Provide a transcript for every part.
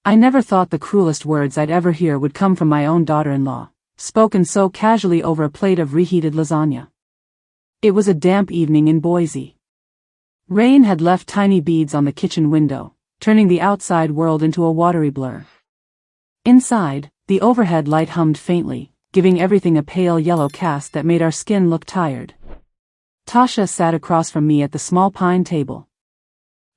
I never thought the cruelest words I'd ever hear would come from my own daughter-in-law, spoken so casually over a plate of reheated lasagna. It was a damp evening in Boise. Rain had left tiny beads on the kitchen window, turning the outside world into a watery blur. Inside, the overhead light hummed faintly, giving everything a pale yellow cast that made our skin look tired. Tasha sat across from me at the small pine table.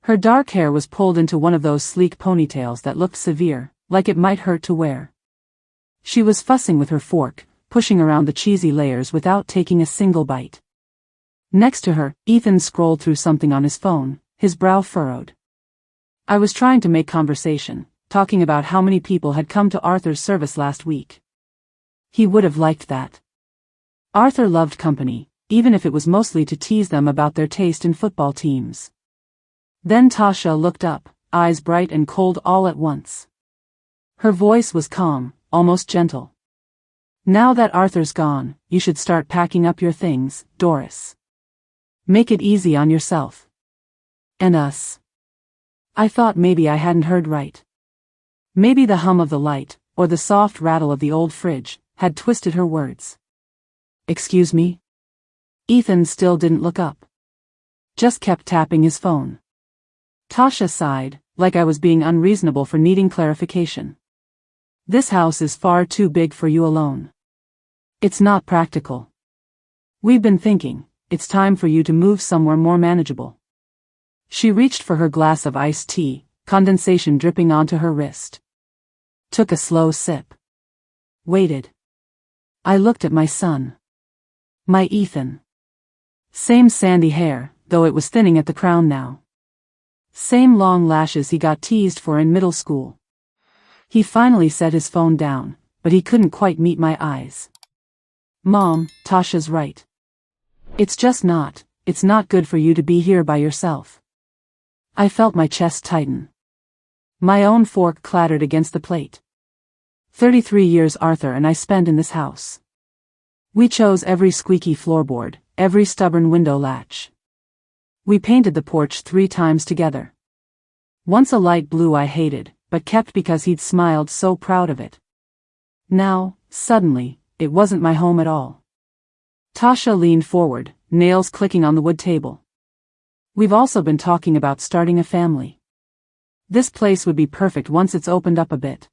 Her dark hair was pulled into one of those sleek ponytails that looked severe, like it might hurt to wear. She was fussing with her fork, pushing around the cheesy layers without taking a single bite. Next to her, Ethan scrolled through something on his phone, his brow furrowed. I was trying to make conversation, talking about how many people had come to Arthur's service last week. He would have liked that. Arthur loved company, even if it was mostly to tease them about their taste in football teams. Then Tasha looked up, eyes bright and cold all at once. Her voice was calm, almost gentle. Now that Arthur's gone, you should start packing up your things, Doris. Make it easy on yourself. And us. I thought maybe I hadn't heard right. Maybe the hum of the light, or the soft rattle of the old fridge, had twisted her words. Excuse me? Ethan still didn't look up. Just kept tapping his phone. Tasha sighed, like I was being unreasonable for needing clarification. This house is far too big for you alone. It's not practical. We've been thinking, it's time for you to move somewhere more manageable. She reached for her glass of iced tea, condensation dripping onto her wrist. Took a slow sip. Waited. I looked at my son. My Ethan. Same sandy hair, though it was thinning at the crown now. Same long lashes he got teased for in middle school. He finally set his phone down, but he couldn't quite meet my eyes. Mom, Tasha's right. It's not good for you to be here by yourself. I felt my chest tighten. My own fork clattered against the plate. 33 years Arthur and I spent in this house. We chose every squeaky floorboard, every stubborn window latch. We painted the porch 3 times together. Once a light blue I hated, but kept because he'd smiled so proud of it. Now, suddenly, it wasn't my home at all. Tasha leaned forward, nails clicking on the wood table. We've also been talking about starting a family. This place would be perfect once it's opened up a bit.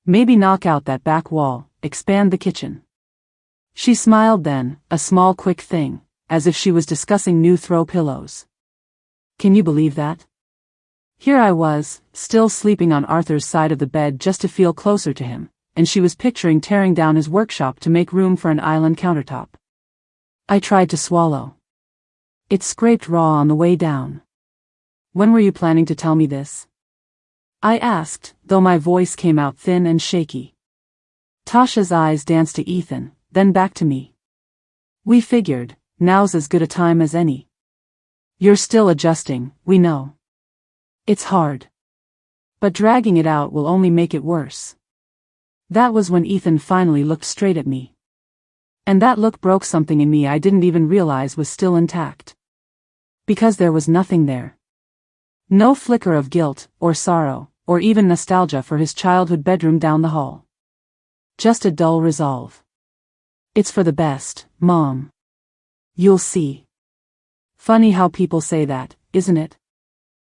Maybe knock out that back wall, expand the kitchen. She smiled then, a small quick thing, as if she was discussing new throw pillows. Can you believe that? Here I was, still sleeping on Arthur's side of the bed just to feel closer to him, and she was picturing tearing down his workshop to make room for an island countertop. I tried to swallow. It scraped raw on the way down. When were you planning to tell me this? I asked, though my voice came out thin and shaky. Tasha's eyes danced to Ethan, then back to me. We figured, now's as good a time as any. You're still adjusting, we know. It's hard. But dragging it out will only make it worse. That was when Ethan finally looked straight at me. And that look broke something in me I didn't even realize was still intact. Because there was nothing there. No flicker of guilt, or sorrow, or even nostalgia for his childhood bedroom down the hall. Just a dull resolve. It's for the best, Mom. You'll see. Funny how people say that, isn't it?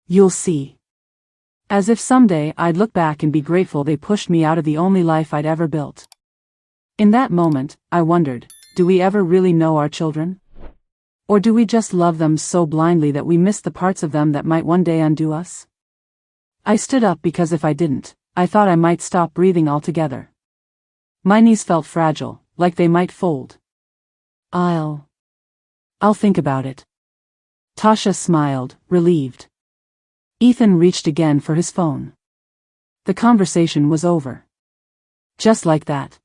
You'll see. As if someday I'd look back and be grateful they pushed me out of the only life I'd ever built. In that moment, I wondered, do we ever really know our children? Or do we just love them so blindly that we miss the parts of them that might one day undo us? I stood up because if I didn't, I thought I might stop breathing altogether. My knees felt fragile, like they might fold. I'll think about it. Tasha smiled, relieved. Ethan reached again for his phone. The conversation was over. Just like that.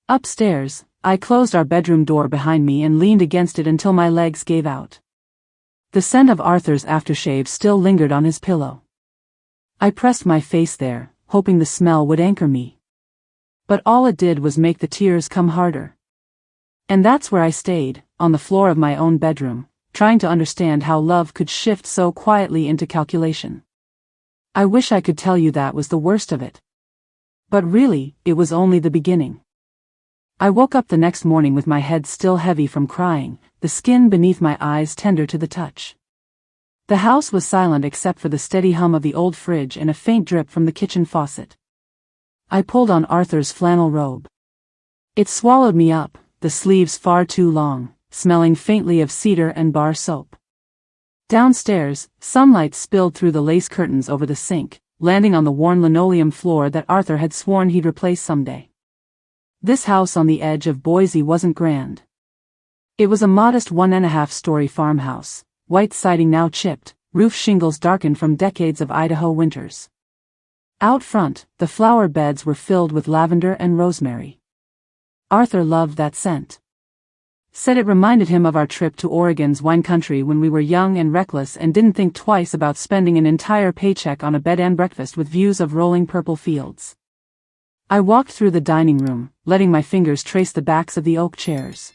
Upstairs, I closed our bedroom door behind me and leaned against it until my legs gave out. The scent of Arthur's aftershave still lingered on his pillow. I pressed my face there, hoping the smell would anchor me. But all it did was make the tears come harder. And that's where I stayed, on the floor of my own bedroom, trying to understand how love could shift so quietly into calculation. I wish I could tell you that was the worst of it. But really, it was only the beginning. I woke up the next morning with my head still heavy from crying, the skin beneath my eyes tender to the touch. The house was silent except for the steady hum of the old fridge and a faint drip from the kitchen faucet. I pulled on Arthur's flannel robe. It swallowed me up, the sleeves far too long, smelling faintly of cedar and bar soap. Downstairs, sunlight spilled through the lace curtains over the sink, landing on the worn linoleum floor that Arthur had sworn he'd replace someday. This house on the edge of Boise wasn't grand. It was a modest 1.5-story farmhouse, white siding now chipped, roof shingles darkened from decades of Idaho winters. Out front, the flower beds were filled with lavender and rosemary. Arthur loved that scent. Said it reminded him of our trip to Oregon's wine country when we were young and reckless and didn't think twice about spending an entire paycheck on a bed and breakfast with views of rolling purple fields. I walked through the dining room, letting my fingers trace the backs of the oak chairs.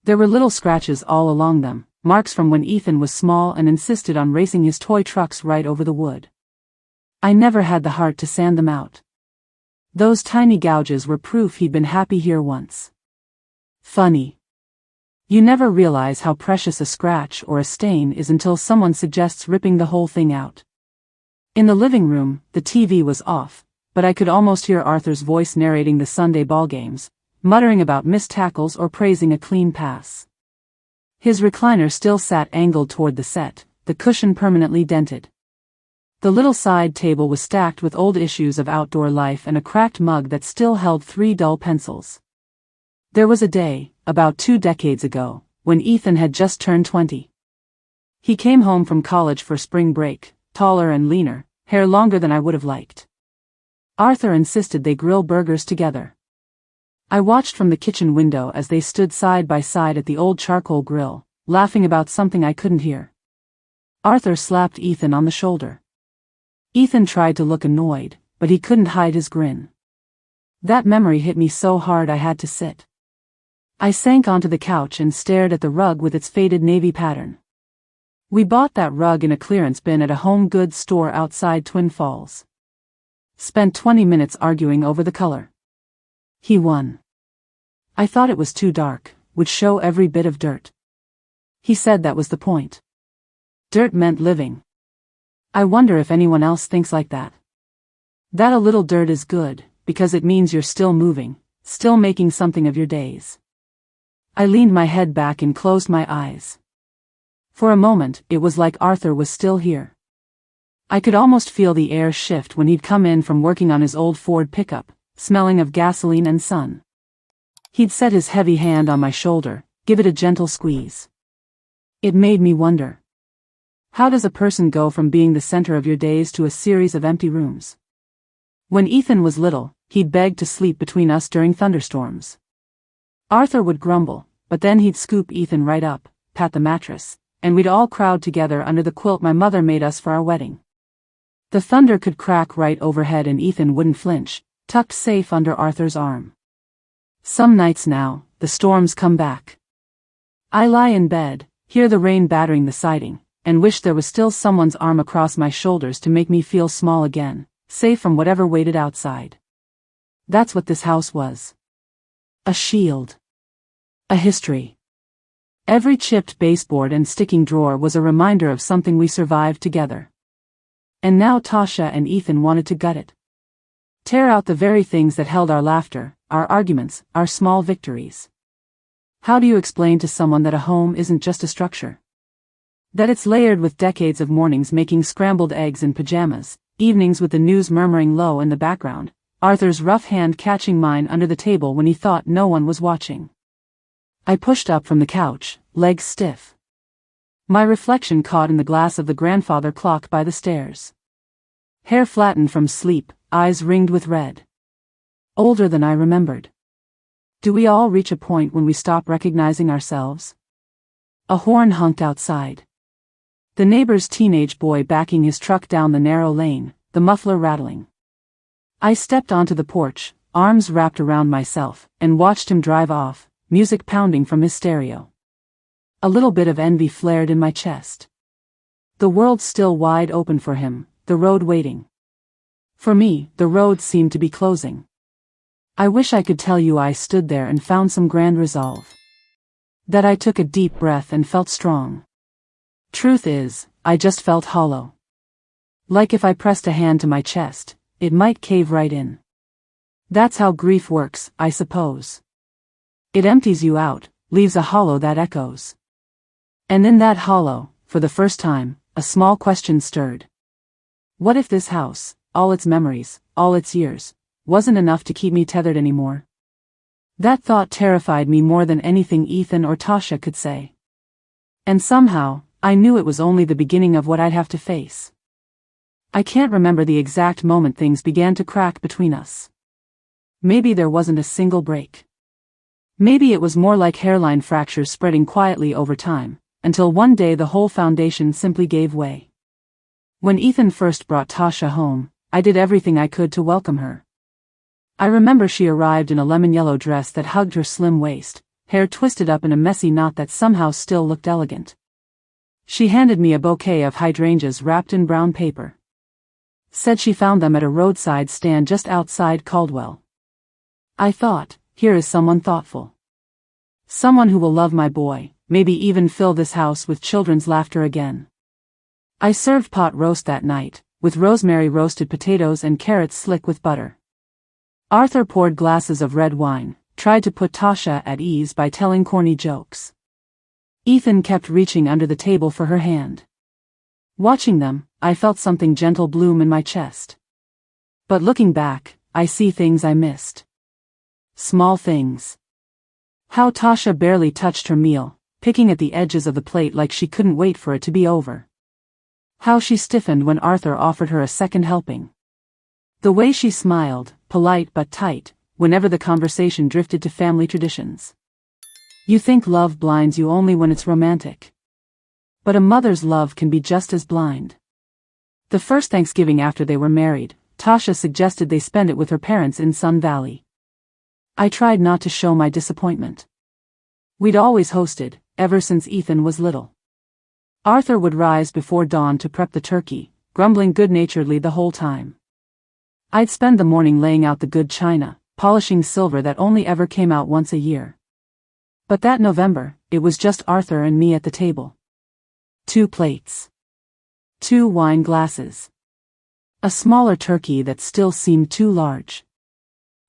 There were little scratches all along them, marks from when Ethan was small and insisted on racing his toy trucks right over the wood. I never had the heart to sand them out. Those tiny gouges were proof he'd been happy here once. Funny. You never realize how precious a scratch or a stain is until someone suggests ripping the whole thing out. In the living room, the TV was off, but I could almost hear Arthur's voice narrating the Sunday ball games, muttering about missed tackles or praising a clean pass. His recliner still sat angled toward the set, the cushion permanently dented. The little side table was stacked with old issues of Outdoor Life and a cracked mug that still held 3 dull pencils. There was a day, about 2 decades ago, when Ethan had just turned 20. He came home from college for spring break, taller and leaner, hair longer than I would have liked. Arthur insisted they grill burgers together. I watched from the kitchen window as they stood side by side at the old charcoal grill, laughing about something I couldn't hear. Arthur slapped Ethan on the shoulder. Ethan tried to look annoyed, but he couldn't hide his grin. That memory hit me so hard I had to sit. I sank onto the couch and stared at the rug with its faded navy pattern. We bought that rug in a clearance bin at a home goods store outside Twin Falls. Spent 20 minutes arguing over the color. He won. I thought it was too dark, would show every bit of dirt. He said that was the point. Dirt meant living. I wonder if anyone else thinks like that. That a little dirt is good, because it means you're still moving, still making something of your days. I leaned my head back and closed my eyes. For a moment, it was like Arthur was still here. I could almost feel the air shift when he'd come in from working on his old Ford pickup, smelling of gasoline and sun. He'd set his heavy hand on my shoulder, give it a gentle squeeze. It made me wonder. How does a person go from being the center of your days to a series of empty rooms? When Ethan was little, he'd beg to sleep between us during thunderstorms. Arthur would grumble, but then he'd scoop Ethan right up, pat the mattress, and we'd all crowd together under the quilt my mother made us for our wedding. The thunder could crack right overhead and Ethan wouldn't flinch, tucked safe under Arthur's arm. Some nights now, the storms come back. I lie in bed, hear the rain battering the siding, and wish there was still someone's arm across my shoulders to make me feel small again, safe from whatever waited outside. That's what this house was. A shield. A history. Every chipped baseboard and sticking drawer was a reminder of something we survived together. And now Tasha and Ethan wanted to gut it. Tear out the very things that held our laughter, our arguments, our small victories. How do you explain to someone that a home isn't just a structure? That it's layered with decades of mornings making scrambled eggs in pajamas, evenings with the news murmuring low in the background, Arthur's rough hand catching mine under the table when he thought no one was watching. I pushed up from the couch, legs stiff. My reflection caught in the glass of the grandfather clock by the stairs. Hair flattened from sleep, eyes ringed with red. Older than I remembered. Do we all reach a point when we stop recognizing ourselves? A horn honked outside. The neighbor's teenage boy backing his truck down the narrow lane, the muffler rattling. I stepped onto the porch, arms wrapped around myself, and watched him drive off, music pounding from his stereo. A little bit of envy flared in my chest. The world's still wide open for him, the road waiting. For me, the road seemed to be closing. I wish I could tell you I stood there and found some grand resolve. That I took a deep breath and felt strong. Truth is, I just felt hollow. Like if I pressed a hand to my chest, it might cave right in. That's how grief works, I suppose. It empties you out, leaves a hollow that echoes. And in that hollow, for the first time, a small question stirred. What if this house, all its memories, all its years, wasn't enough to keep me tethered anymore? That thought terrified me more than anything Ethan or Tasha could say. And somehow, I knew it was only the beginning of what I'd have to face. I can't remember the exact moment things began to crack between us. Maybe there wasn't a single break. Maybe it was more like hairline fractures spreading quietly over time, until one day the whole foundation simply gave way. When Ethan first brought Tasha home, I did everything I could to welcome her. I remember she arrived in a lemon-yellow dress that hugged her slim waist, hair twisted up in a messy knot that somehow still looked elegant. She handed me a bouquet of hydrangeas wrapped in brown paper. Said she found them at a roadside stand just outside Caldwell. I thought, here is someone thoughtful. Someone who will love my boy, maybe even fill this house with children's laughter again. I served pot roast that night, with rosemary roasted potatoes and carrots slick with butter. Arthur poured glasses of red wine, tried to put Tasha at ease by telling corny jokes. Ethan kept reaching under the table for her hand. Watching them, I felt something gentle bloom in my chest. But looking back, I see things I missed. Small things. How Tasha barely touched her meal, picking at the edges of the plate like she couldn't wait for it to be over. How she stiffened when Arthur offered her a second helping. The way she smiled, polite but tight, whenever the conversation drifted to family traditions. You think love blinds you only when it's romantic. But a mother's love can be just as blind. The first Thanksgiving after they were married, Tasha suggested they spend it with her parents in Sun Valley. I tried not to show my disappointment. We'd always hosted, ever since Ethan was little. Arthur would rise before dawn to prep the turkey, grumbling good-naturedly the whole time. I'd spend the morning laying out the good china, polishing silver that only ever came out once a year. But that November, it was just Arthur and me at the table. 2 plates. 2 wine glasses. A smaller turkey that still seemed too large.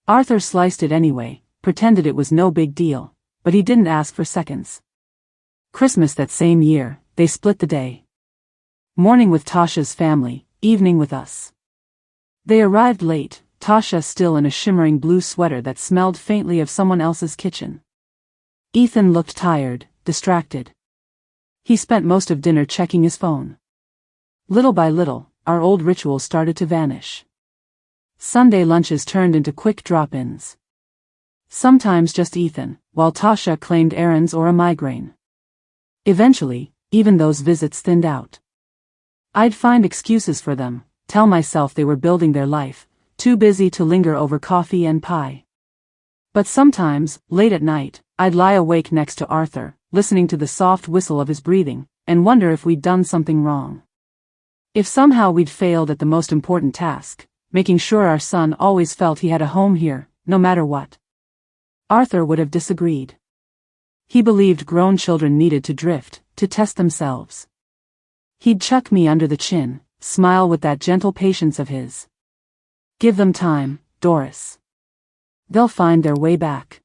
Arthur sliced it anyway, pretended it was no big deal, but he didn't ask for seconds. Christmas that same year, they split the day. Morning with Tasha's family, evening with us. They arrived late, Tasha still in a shimmering blue sweater that smelled faintly of someone else's kitchen. Ethan looked tired, distracted. He spent most of dinner checking his phone. Little by little, our old rituals started to vanish. Sunday lunches turned into quick drop-ins. Sometimes just Ethan, while Tasha claimed errands or a migraine. Eventually, even those visits thinned out. I'd find excuses for them, tell myself they were building their life, too busy to linger over coffee and pie. But sometimes, late at night, I'd lie awake next to Arthur, listening to the soft whistle of his breathing, and wonder if we'd done something wrong. If somehow we'd failed at the most important task, making sure our son always felt he had a home here, no matter what. Arthur would have disagreed. He believed grown children needed to drift, to test themselves. He'd chuck me under the chin, smile with that gentle patience of his. Give them time, Doris. They'll find their way back.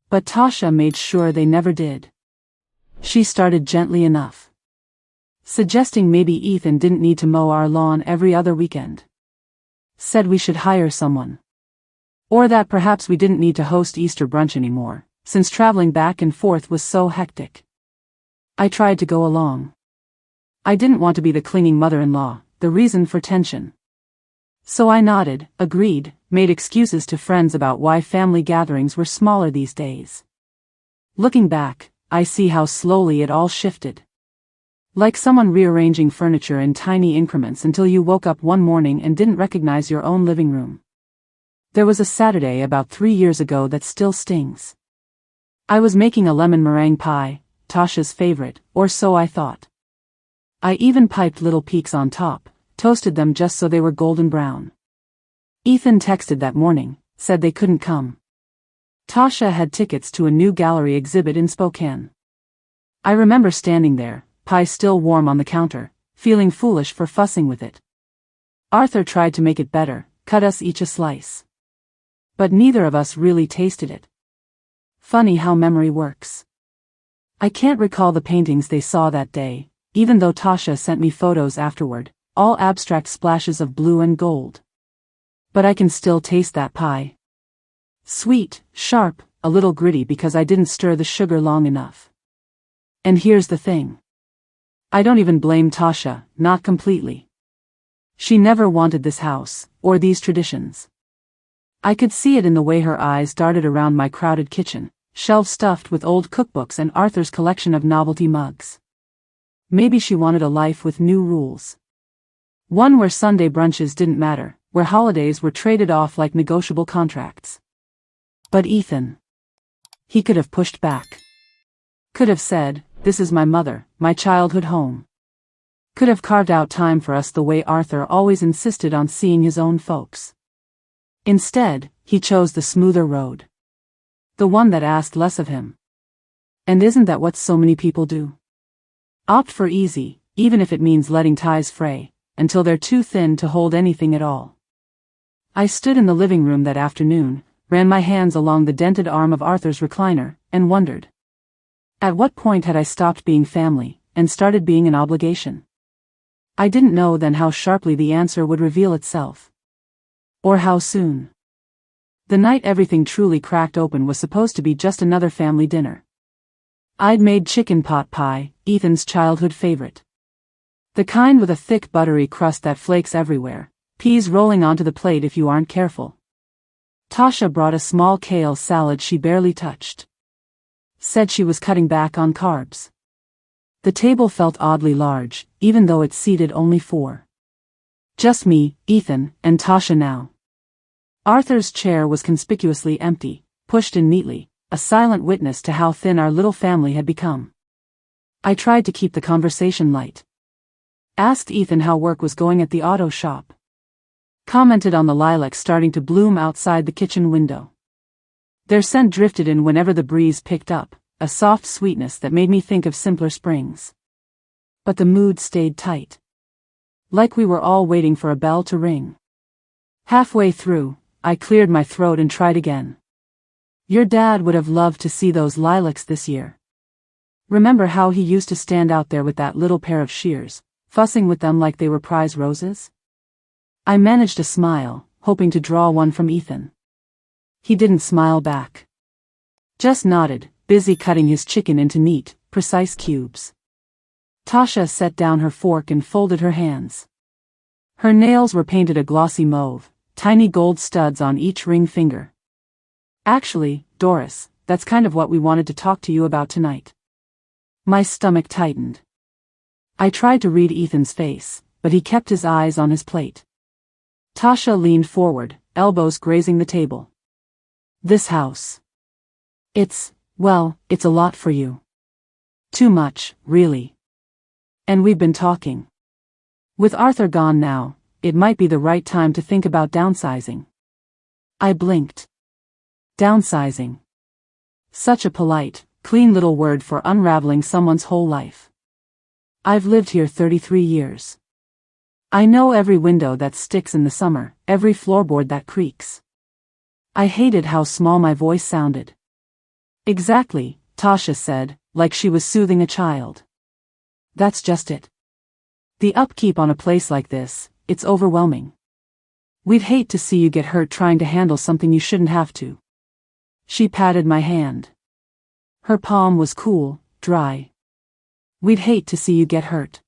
But Tasha made sure they never did. She started gently enough. Suggesting maybe Ethan didn't need to mow our lawn every other weekend. Said we should hire someone. Or that perhaps we didn't need to host Easter brunch anymore, since traveling back and forth was so hectic. I tried to go along. I didn't want to be the clinging mother-in-law, the reason for tension. So I nodded, agreed, made excuses to friends about why family gatherings were smaller these days. Looking back, I see how slowly it all shifted. Like someone rearranging furniture in tiny increments until you woke up one morning and didn't recognize your own living room. There was a Saturday about 3 years ago that still stings. I was making a lemon meringue pie, Tasha's favorite, or so I thought. I even piped little peaks on top, toasted them just so they were golden brown. Ethan texted that morning, said they couldn't come. Tasha had tickets to a new gallery exhibit in Spokane. I remember standing there, pie still warm on the counter, feeling foolish for fussing with it. Arthur tried to make it better, cut us each a slice. But neither of us really tasted it. Funny how memory works. I can't recall the paintings they saw that day, even though Tasha sent me photos afterward, all abstract splashes of blue and gold. But I can still taste that pie. Sweet, sharp, a little gritty because I didn't stir the sugar long enough. And here's the thing. I don't even blame Tasha, not completely. She never wanted this house, or these traditions. I could see it in the way her eyes darted around my crowded kitchen, shelves stuffed with old cookbooks and Arthur's collection of novelty mugs. Maybe she wanted a life with new rules. One where Sunday brunches didn't matter, where holidays were traded off like negotiable contracts. But Ethan. He could have pushed back. Could have said, "This is my mother, my childhood home." Could have carved out time for us the way Arthur always insisted on seeing his own folks. Instead, he chose the smoother road. The one that asked less of him. And isn't that what so many people do? Opt for easy, even if it means letting ties fray, until they're too thin to hold anything at all. I stood in the living room that afternoon, ran my hands along the dented arm of Arthur's recliner, and wondered. At what point had I stopped being family, and started being an obligation? I didn't know then how sharply the answer would reveal itself. Or how soon. The night everything truly cracked open was supposed to be just another family dinner. I'd made chicken pot pie, Ethan's childhood favorite. The kind with a thick buttery crust that flakes everywhere, peas rolling onto the plate if you aren't careful. Tasha brought a small kale salad she barely touched. Said she was cutting back on carbs. The table felt oddly large, even though it seated only 4. Just me, Ethan, and Tasha now. Arthur's chair was conspicuously empty, pushed in neatly, a silent witness to how thin our little family had become. I tried to keep the conversation light. Asked Ethan how work was going at the auto shop. Commented on the lilacs starting to bloom outside the kitchen window. Their scent drifted in whenever the breeze picked up, a soft sweetness that made me think of simpler springs. But the mood stayed tight. Like we were all waiting for a bell to ring. Halfway through, I cleared my throat and tried again. Your dad would have loved to see those lilacs this year. Remember how he used to stand out there with that little pair of shears, fussing with them like they were prize roses? I managed a smile, hoping to draw one from Ethan. He didn't smile back. Just nodded, busy cutting his chicken into neat, precise cubes. Tasha set down her fork and folded her hands. Her nails were painted a glossy mauve, tiny gold studs on each ring finger. Actually, Doris, that's kind of what we wanted to talk to you about tonight. My stomach tightened. I tried to read Ethan's face, but he kept his eyes on his plate. Tasha leaned forward, elbows grazing the table. This house. It's a lot for you. Too much, really. And we've been talking. With Arthur gone now, it might be the right time to think about downsizing. I blinked. Downsizing. Such a polite, clean little word for unraveling someone's whole life. I've lived here 33 years. I know every window that sticks in the summer, every floorboard that creaks. I hated how small my voice sounded. Exactly, Tasha said, like she was soothing a child. That's just it. The upkeep on a place like this, it's overwhelming. We'd hate to see you get hurt trying to handle something you shouldn't have to. She patted my hand. Her palm was cool, dry. We'd hate to see you get hurt.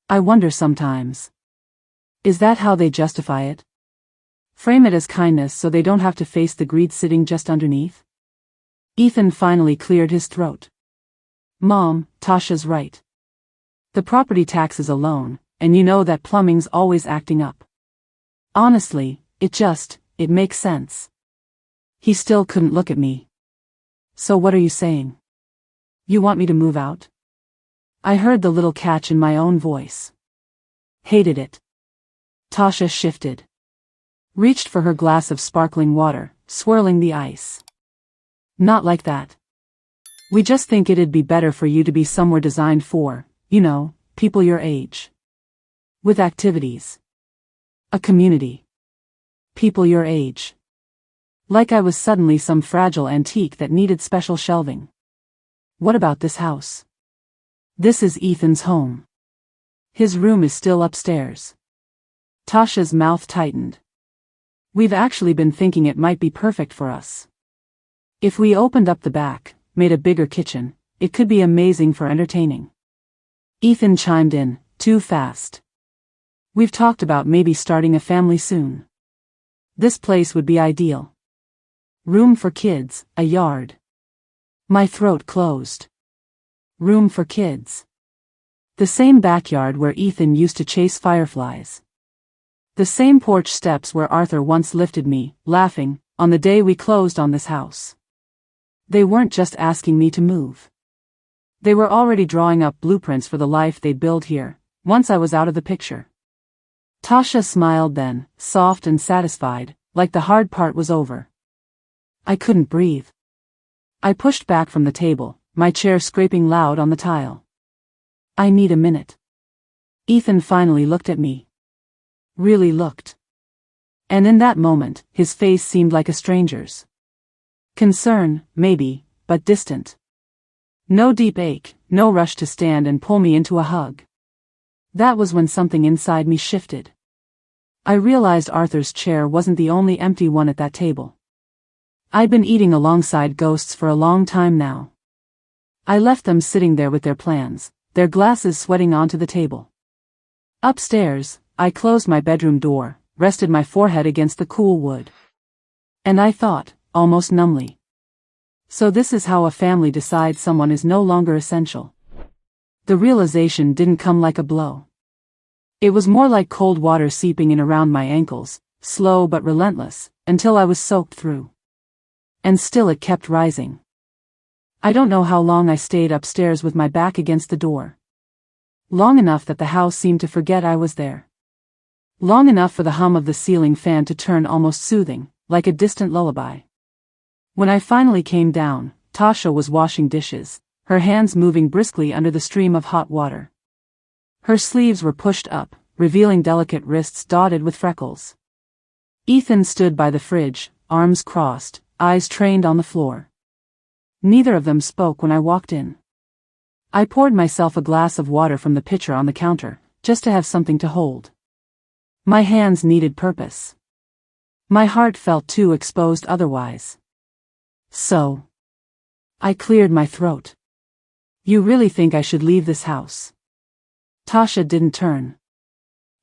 I wonder sometimes. Is that how they justify it? Frame it as kindness so they don't have to face the greed sitting just underneath? Ethan finally cleared his throat. Mom, Tasha's right. The property taxes alone, and you know that plumbing's always acting up. Honestly, it makes sense. He still couldn't look at me. So what are you saying? You want me to move out? I heard the little catch in my own voice. Hated it. Tasha shifted. Reached for her glass of sparkling water, swirling the ice. Not like that. We just think it'd be better for you to be somewhere designed for, people your age. With activities. A community. People your age. Like I was suddenly some fragile antique that needed special shelving. What about this house? This is Ethan's home. His room is still upstairs. Tasha's mouth tightened. We've actually been thinking it might be perfect for us. If we opened up the back, made a bigger kitchen, it could be amazing for entertaining. Ethan chimed in, too fast. We've talked about maybe starting a family soon. This place would be ideal. Room for kids, a yard. My throat closed. Room for kids. The same backyard where Ethan used to chase fireflies. The same porch steps where Arthur once lifted me, laughing, on the day we closed on this house. They weren't just asking me to move. They were already drawing up blueprints for the life they'd build here, once I was out of the picture. Tasha smiled then, soft and satisfied, like the hard part was over. I couldn't breathe. I pushed back from the table, my chair scraping loud on the tile. I need a minute. Ethan finally looked at me. Really looked. And in that moment, his face seemed like a stranger's. Concern, maybe, but distant. No deep ache, no rush to stand and pull me into a hug. That was when something inside me shifted. I realized Arthur's chair wasn't the only empty one at that table. I'd been eating alongside ghosts for a long time now. I left them sitting there with their plans, their glasses sweating onto the table. Upstairs, I closed my bedroom door, rested my forehead against the cool wood. And I thought, almost numbly. So this is how a family decides someone is no longer essential. The realization didn't come like a blow. It was more like cold water seeping in around my ankles, slow but relentless, until I was soaked through. And still it kept rising. I don't know how long I stayed upstairs with my back against the door. Long enough that the house seemed to forget I was there. Long enough for the hum of the ceiling fan to turn almost soothing, like a distant lullaby. When I finally came down, Tasha was washing dishes, her hands moving briskly under the stream of hot water. Her sleeves were pushed up, revealing delicate wrists dotted with freckles. Ethan stood by the fridge, arms crossed, eyes trained on the floor. Neither of them spoke when I walked in. I poured myself a glass of water from the pitcher on the counter, just to have something to hold. My hands needed purpose. My heart felt too exposed otherwise. So. I cleared my throat. You really think I should leave this house? Tasha didn't turn.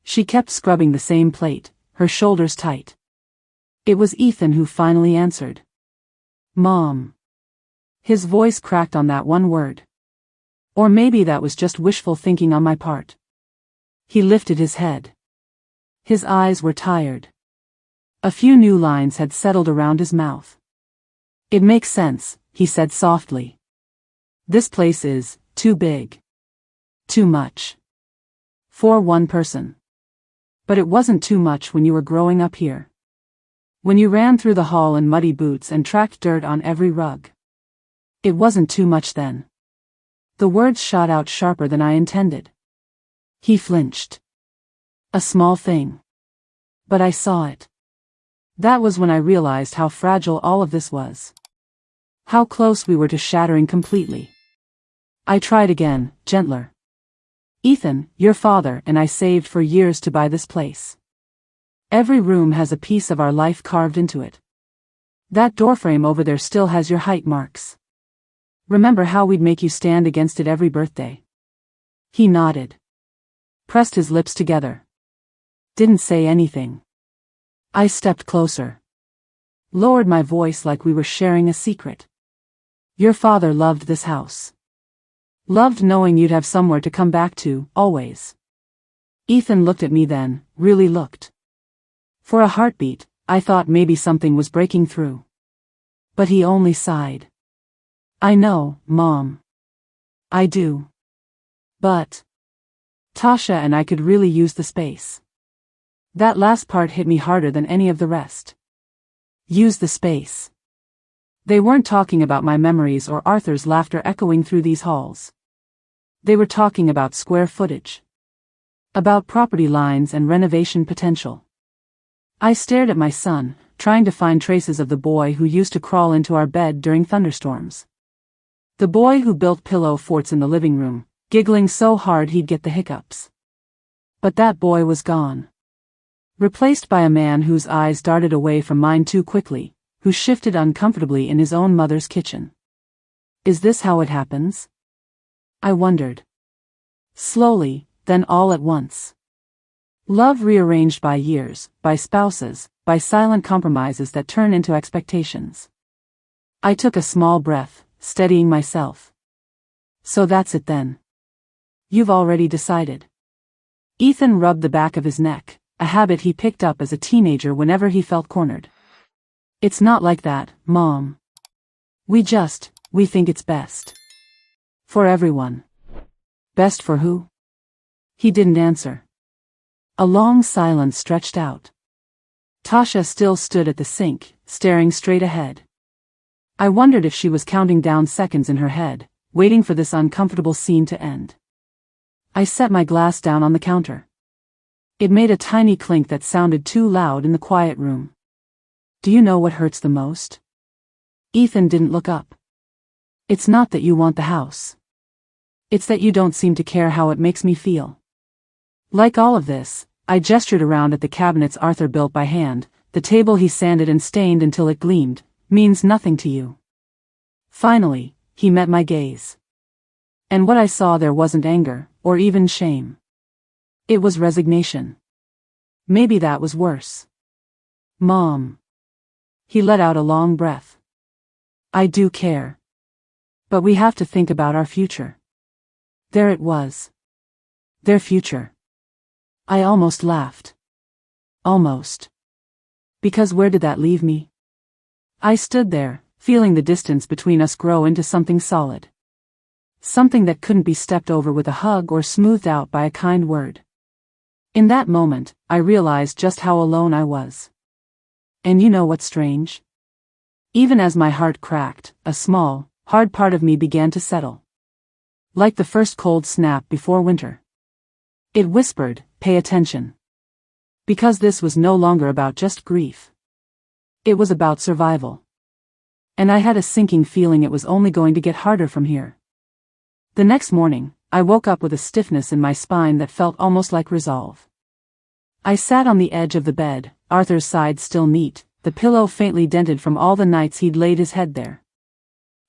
She kept scrubbing the same plate, her shoulders tight. It was Ethan who finally answered. Mom. His voice cracked on that one word. Or maybe that was just wishful thinking on my part. He lifted his head. His eyes were tired. A few new lines had settled around his mouth. It makes sense, he said softly. This place is too big. Too much. For one person. But it wasn't too much when you were growing up here. When you ran through the hall in muddy boots and tracked dirt on every rug. It wasn't too much then. The words shot out sharper than I intended. He flinched. A small thing. But I saw it. That was when I realized how fragile all of this was. How close we were to shattering completely. I tried again, gentler. Ethan, your father and I saved for years to buy this place. Every room has a piece of our life carved into it. That doorframe over there still has your height marks. Remember how we'd make you stand against it every birthday? He nodded. Pressed his lips together. Didn't say anything. I stepped closer. Lowered my voice like we were sharing a secret. Your father loved this house. Loved knowing you'd have somewhere to come back to, always. Ethan looked at me then, really looked. For a heartbeat, I thought maybe something was breaking through. But he only sighed. I know, Mom. I do. But Tasha and I could really use the space. That last part hit me harder than any of the rest. Use the space. They weren't talking about my memories or Arthur's laughter echoing through these halls. They were talking about square footage. About property lines and renovation potential. I stared at my son, trying to find traces of the boy who used to crawl into our bed during thunderstorms. The boy who built pillow forts in the living room, giggling so hard he'd get the hiccups. But that boy was gone. Replaced by a man whose eyes darted away from mine too quickly, who shifted uncomfortably in his own mother's kitchen. Is this how it happens? I wondered. Slowly, then all at once. Love rearranged by years, by spouses, by silent compromises that turn into expectations. I took a small breath, steadying myself. So that's it then. You've already decided. Ethan rubbed the back of his neck, a habit he picked up as a teenager whenever he felt cornered. It's not like that, Mom. We think it's best. For everyone. Best for who? He didn't answer. A long silence stretched out. Tasha still stood at the sink, staring straight ahead. I wondered if she was counting down seconds in her head, waiting for this uncomfortable scene to end. I set my glass down on the counter. It made a tiny clink that sounded too loud in the quiet room. Do you know what hurts the most? Ethan didn't look up. It's not that you want the house. It's that you don't seem to care how it makes me feel. Like all of this, I gestured around at the cabinets Arthur built by hand, the table he sanded and stained until it gleamed, means nothing to you. Finally, he met my gaze. And what I saw there wasn't anger, or even shame. It was resignation. Maybe that was worse. Mom. He let out a long breath. I do care. But we have to think about our future. There it was. Their future. I almost laughed. Almost. Because where did that leave me? I stood there, feeling the distance between us grow into something solid. Something that couldn't be stepped over with a hug or smoothed out by a kind word. In that moment, I realized just how alone I was. And you know what's strange? Even as my heart cracked, a small, hard part of me began to settle. Like the first cold snap before winter. It whispered, pay attention. Because this was no longer about just grief. It was about survival. And I had a sinking feeling it was only going to get harder from here. The next morning, I woke up with a stiffness in my spine that felt almost like resolve. I sat on the edge of the bed, Arthur's side still neat, the pillow faintly dented from all the nights he'd laid his head there.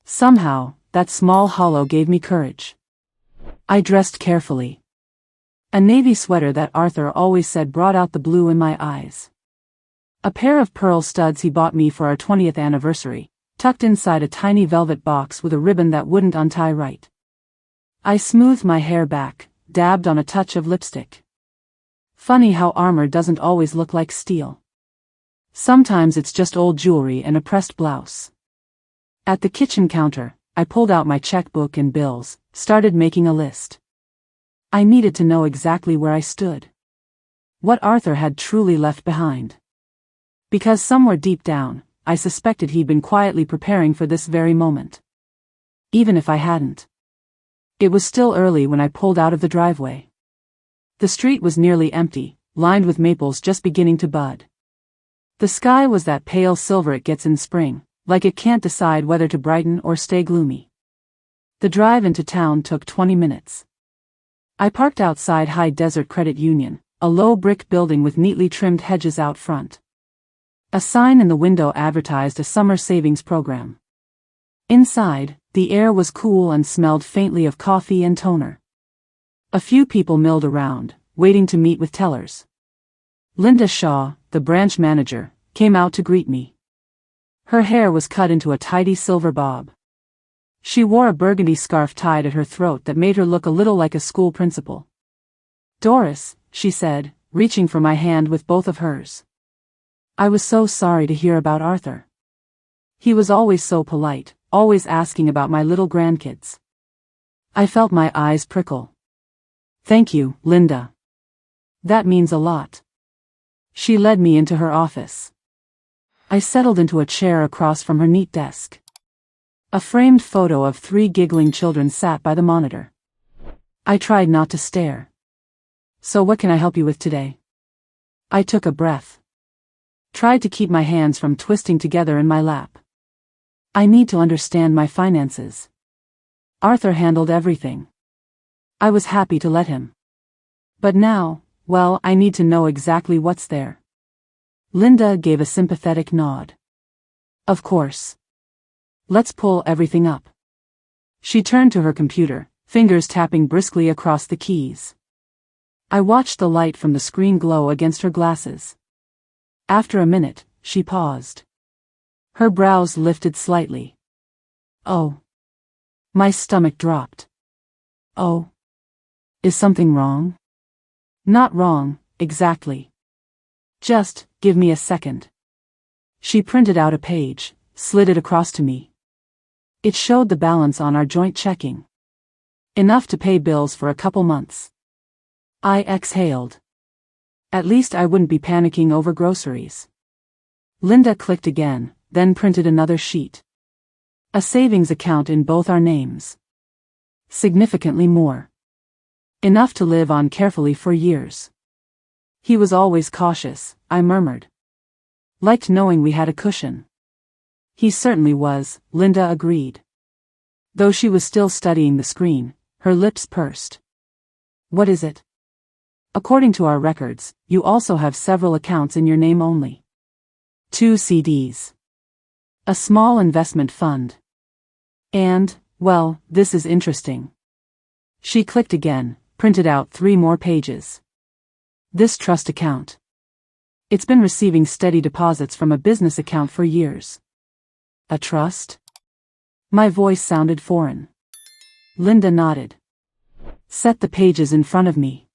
Somehow, that small hollow gave me courage. I dressed carefully. A navy sweater that Arthur always said brought out the blue in my eyes. A pair of pearl studs he bought me for our 20th anniversary, tucked inside a tiny velvet box with a ribbon that wouldn't untie right. I smoothed my hair back, dabbed on a touch of lipstick. Funny how armor doesn't always look like steel. Sometimes it's just old jewelry and a pressed blouse. At the kitchen counter, I pulled out my checkbook and bills, started making a list. I needed to know exactly where I stood. What Arthur had truly left behind. Because somewhere deep down, I suspected he'd been quietly preparing for this very moment. Even if I hadn't. It was still early when I pulled out of the driveway. The street was nearly empty, lined with maples just beginning to bud. The sky was that pale silver it gets in spring, like it can't decide whether to brighten or stay gloomy. The drive into town took 20 minutes. I parked outside High Desert Credit Union, a low brick building with neatly trimmed hedges out front. A sign in the window advertised a summer savings program. Inside, the air was cool and smelled faintly of coffee and toner. A few people milled around, waiting to meet with tellers. Linda Shaw, the branch manager, came out to greet me. Her hair was cut into a tidy silver bob. She wore a burgundy scarf tied at her throat that made her look a little like a school principal. Doris, she said, reaching for my hand with both of hers. I was so sorry to hear about Arthur. He was always so polite, always asking about my little grandkids. I felt my eyes prickle. Thank you, Linda. That means a lot. She led me into her office. I settled into a chair across from her neat desk. A framed photo of 3 giggling children sat by the monitor. I tried not to stare. "So what can I help you with today?" I took a breath. Tried to keep my hands from twisting together in my lap. "I need to understand my finances." Arthur handled everything. I was happy to let him. But now, well, I need to know exactly what's there. Linda gave a sympathetic nod. "Of course. Let's pull everything up." She turned to her computer, fingers tapping briskly across the keys. I watched the light from the screen glow against her glasses. After a minute, she paused. Her brows lifted slightly. "Oh." My stomach dropped. "Oh. Is something wrong?" "Not wrong, exactly. Just, give me a second." She printed out a page, slid it across to me. It showed the balance on our joint checking. Enough to pay bills for a couple months. I exhaled. At least I wouldn't be panicking over groceries. Linda clicked again, then printed another sheet. A savings account in both our names. Significantly more. Enough to live on carefully for years. "He was always cautious," I murmured. "Liked knowing we had a cushion." "He certainly was," Linda agreed. Though she was still studying the screen, her lips pursed. "What is it?" "According to our records, you also have several accounts in your name only. 2 CDs. A small investment fund. And, well, this is interesting." She clicked again, printed out 3 more pages. "This trust account. It's been receiving steady deposits from a business account for years." "A trust?" My voice sounded foreign. Linda nodded. "Set the pages in front of me.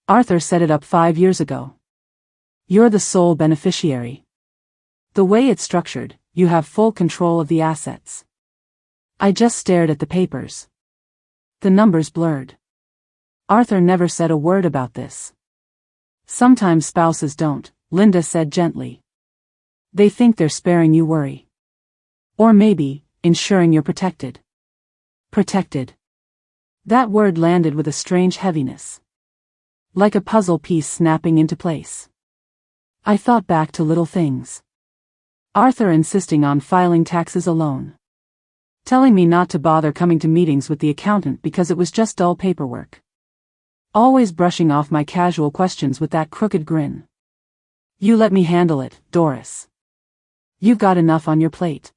Arthur set it up 5 years ago. You're the sole beneficiary. The way it's structured, you have full control of the assets." I just stared at the papers. The numbers blurred. Arthur never said a word about this. "Sometimes spouses don't," Linda said gently. "They think they're sparing you worry. Or maybe, ensuring you're protected." Protected. That word landed with a strange heaviness. Like a puzzle piece snapping into place. I thought back to little things. Arthur insisting on filing taxes alone. Telling me not to bother coming to meetings with the accountant because it was just dull paperwork. Always brushing off my casual questions with that crooked grin. "You let me handle it, Doris. You've got enough on your plate."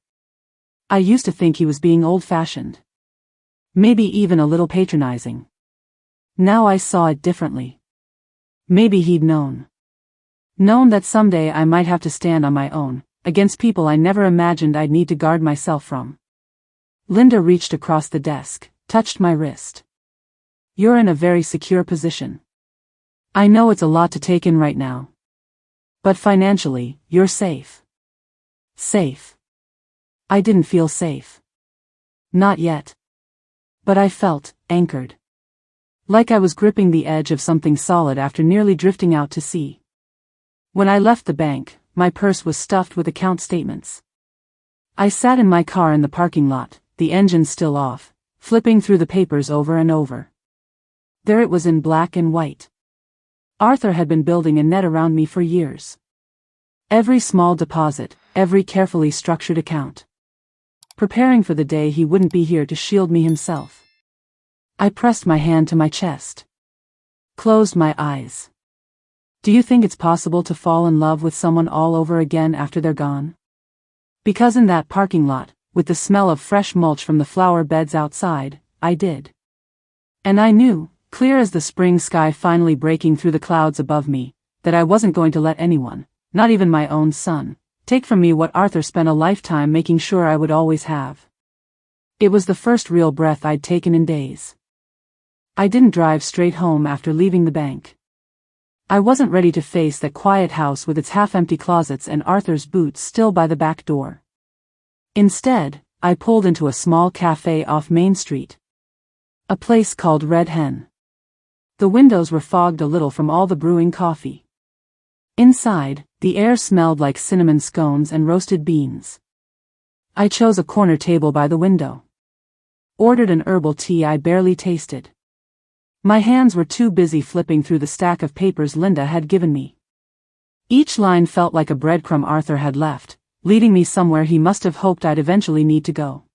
I used to think he was being old-fashioned. Maybe even a little patronizing. Now I saw it differently. Maybe he'd known. Known that someday I might have to stand on my own, against people I never imagined I'd need to guard myself from. Linda reached across the desk, touched my wrist. "You're in a very secure position. I know it's a lot to take in right now. But financially, you're safe." Safe. I didn't feel safe. Not yet. But I felt anchored. Like I was gripping the edge of something solid after nearly drifting out to sea. When I left the bank, my purse was stuffed with account statements. I sat in my car in the parking lot, the engine still off, flipping through the papers over and over. There it was in black and white. Arthur had been building a net around me for years. Every small deposit, every carefully structured account. Preparing for the day he wouldn't be here to shield me himself. I pressed my hand to my chest. Closed my eyes. Do you think it's possible to fall in love with someone all over again after they're gone? Because in that parking lot, with the smell of fresh mulch from the flower beds outside, I did. And I knew, clear as the spring sky finally breaking through the clouds above me, that I wasn't going to let anyone, not even my own son, take from me what Arthur spent a lifetime making sure I would always have. It was the first real breath I'd taken in days. I didn't drive straight home after leaving the bank. I wasn't ready to face that quiet house with its half-empty closets and Arthur's boots still by the back door. Instead, I pulled into a small cafe off Main Street. A place called Red Hen. The windows were fogged a little from all the brewing coffee. Inside, the air smelled like cinnamon scones and roasted beans. I chose a corner table by the window. Ordered an herbal tea I barely tasted. My hands were too busy flipping through the stack of papers Linda had given me. Each line felt like a breadcrumb Arthur had left, leading me somewhere he must have hoped I'd eventually need to go.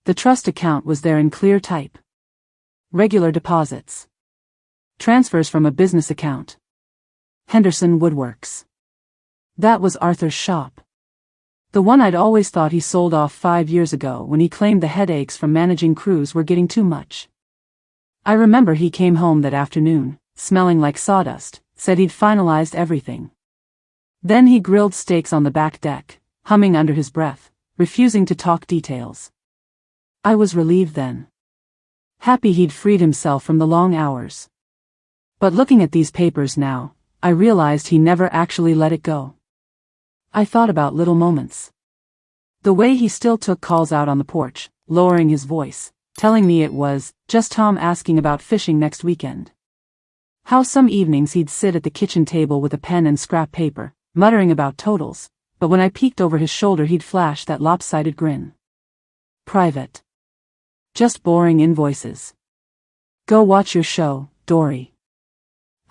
The trust account was there in clear type. Regular deposits. Transfers from a business account. Henderson Woodworks. That was Arthur's shop. The one I'd always thought he sold off 5 years ago when he claimed the headaches from managing crews were getting too much. I remember he came home that afternoon, smelling like sawdust, said he'd finalized everything. Then he grilled steaks on the back deck, humming under his breath, refusing to talk details. I was relieved then. Happy he'd freed himself from the long hours. But looking at these papers now, I realized he never actually let it go. I thought about little moments. The way he still took calls out on the porch, lowering his voice, telling me it was just Tom asking about fishing next weekend. How some evenings he'd sit at the kitchen table with a pen and scrap paper, muttering about totals, but when I peeked over his shoulder he'd flash that lopsided grin. Private. Just boring invoices. Go watch your show, Dory.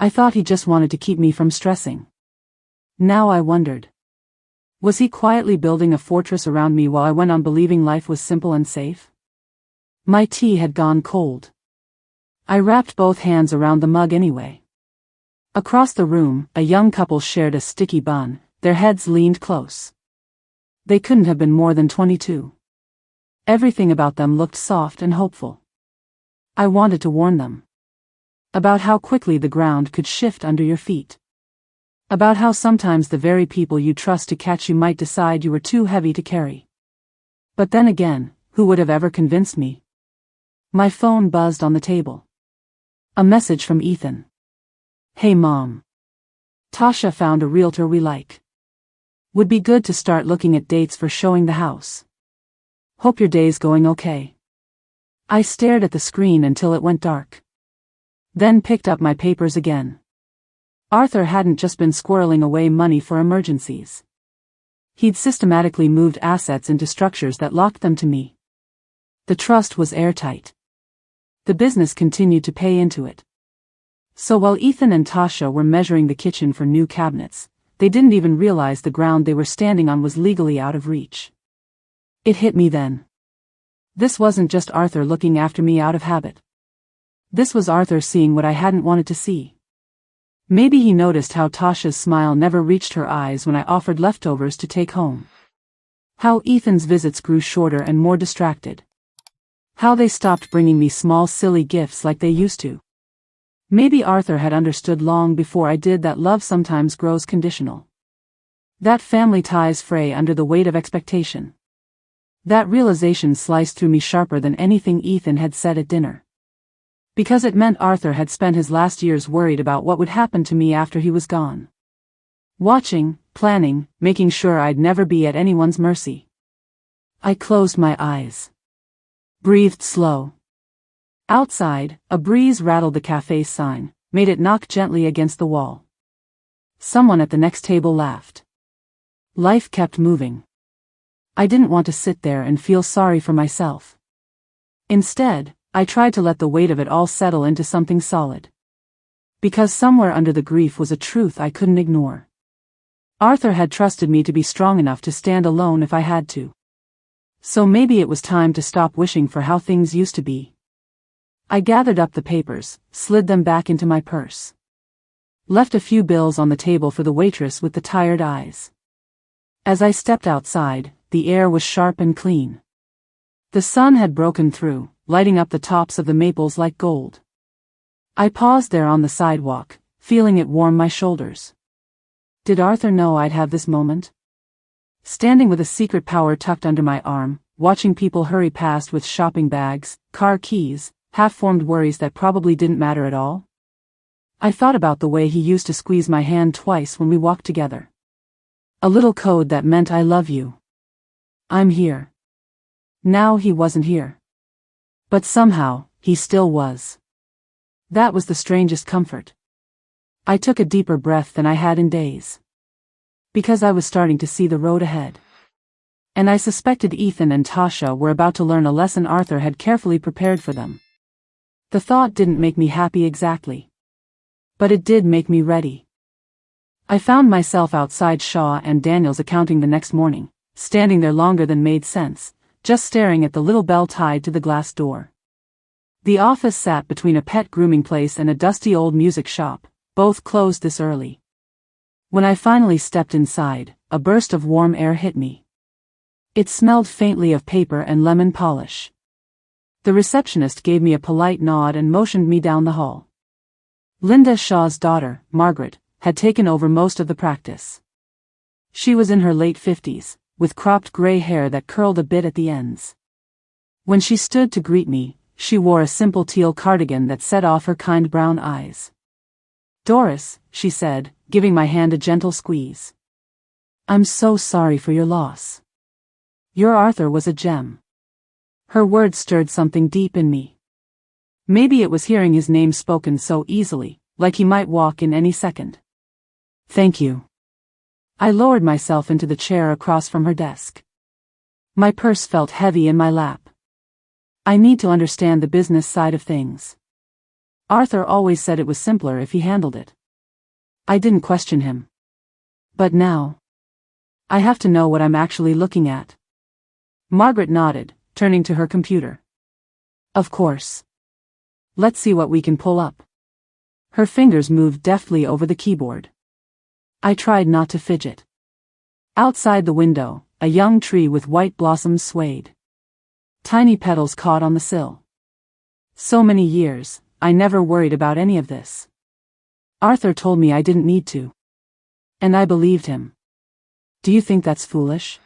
I thought he just wanted to keep me from stressing. Now I wondered. Was he quietly building a fortress around me while I went on believing life was simple and safe? My tea had gone cold. I wrapped both hands around the mug anyway. Across the room, a young couple shared a sticky bun, their heads leaned close. They couldn't have been more than 22. Everything about them looked soft and hopeful. I wanted to warn them. About how quickly the ground could shift under your feet. About how sometimes the very people you trust to catch you might decide you were too heavy to carry. But then again, who would have ever convinced me? My phone buzzed on the table. A message from Ethan. Hey Mom. Tasha found a realtor we like. Would be good to start looking at dates for showing the house. Hope your day's going okay. I stared at the screen until it went dark. Then picked up my papers again. Arthur hadn't just been squirreling away money for emergencies. He'd systematically moved assets into structures that locked them to me. The trust was airtight. The business continued to pay into it. So while Ethan and Tasha were measuring the kitchen for new cabinets, they didn't even realize the ground they were standing on was legally out of reach. It hit me then. This wasn't just Arthur looking after me out of habit. This was Arthur seeing what I hadn't wanted to see. Maybe he noticed how Tasha's smile never reached her eyes when I offered leftovers to take home. How Ethan's visits grew shorter and more distracted. How they stopped bringing me small silly gifts like they used to. Maybe Arthur had understood long before I did that love sometimes grows conditional. That family ties fray under the weight of expectation. That realization sliced through me sharper than anything Ethan had said at dinner. Because it meant Arthur had spent his last years worried about what would happen to me after he was gone. Watching, planning, making sure I'd never be at anyone's mercy. I closed my eyes. Breathed slow. Outside, a breeze rattled the cafe's sign, made it knock gently against the wall. Someone at the next table laughed. Life kept moving. I didn't want to sit there and feel sorry for myself. Instead, I tried to let the weight of it all settle into something solid. Because somewhere under the grief was a truth I couldn't ignore. Arthur had trusted me to be strong enough to stand alone if I had to. So maybe it was time to stop wishing for how things used to be. I gathered up the papers, slid them back into my purse. Left a few bills on the table for the waitress with the tired eyes. As I stepped outside, the air was sharp and clean. The sun had broken through, lighting up the tops of the maples like gold. I paused there on the sidewalk, feeling it warm my shoulders. Did Arthur know I'd have this moment? Standing with a secret power tucked under my arm, watching people hurry past with shopping bags, car keys, half-formed worries that probably didn't matter at all. I thought about the way he used to squeeze my hand twice when we walked together. A little code that meant I love you. I'm here. Now he wasn't here. But somehow, he still was. That was the strangest comfort. I took a deeper breath than I had in days. Because I was starting to see the road ahead. And I suspected Ethan and Tasha were about to learn a lesson Arthur had carefully prepared for them. The thought didn't make me happy exactly. But it did make me ready. I found myself outside Shaw and Daniel's accounting the next morning, standing there longer than made sense, just staring at the little bell tied to the glass door. The office sat between a pet grooming place and a dusty old music shop, both closed this early. When I finally stepped inside, a burst of warm air hit me. It smelled faintly of paper and lemon polish. The receptionist gave me a polite nod and motioned me down the hall. Linda Shaw's daughter, Margaret, had taken over most of the practice. She was in her late 50s, with cropped gray hair that curled a bit at the ends. When she stood to greet me, she wore a simple teal cardigan that set off her kind brown eyes. "Doris," she said, giving my hand a gentle squeeze. "I'm so sorry for your loss. Your Arthur was a gem." Her words stirred something deep in me. Maybe it was hearing his name spoken so easily, like he might walk in any second. "Thank you." I lowered myself into the chair across from her desk. My purse felt heavy in my lap. I need to understand the business side of things. Arthur always said it was simpler if he handled it. I didn't question him. But now, I have to know what I'm actually looking at. Margaret nodded, turning to her computer. "Of course. Let's see what we can pull up." Her fingers moved deftly over the keyboard. I tried not to fidget. Outside the window, a young tree with white blossoms swayed. Tiny petals caught on the sill. So many years, I never worried about any of this. Arthur told me I didn't need to. And I believed him. Do you think that's foolish?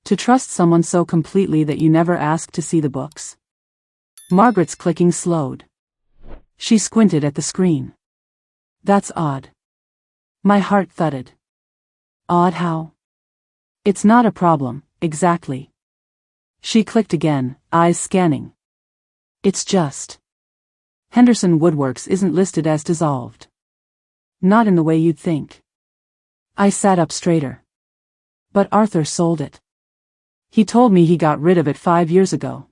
To trust someone so completely that you never ask to see the books? Margaret's clicking slowed. She squinted at the screen. "That's odd." My heart thudded. "Odd how?" "It's not a problem, exactly." She clicked again, eyes scanning. "It's just Henderson Woodworks isn't listed as dissolved. Not in the way you'd think." I sat up straighter. "But Arthur sold it. He told me he got rid of it 5 years ago."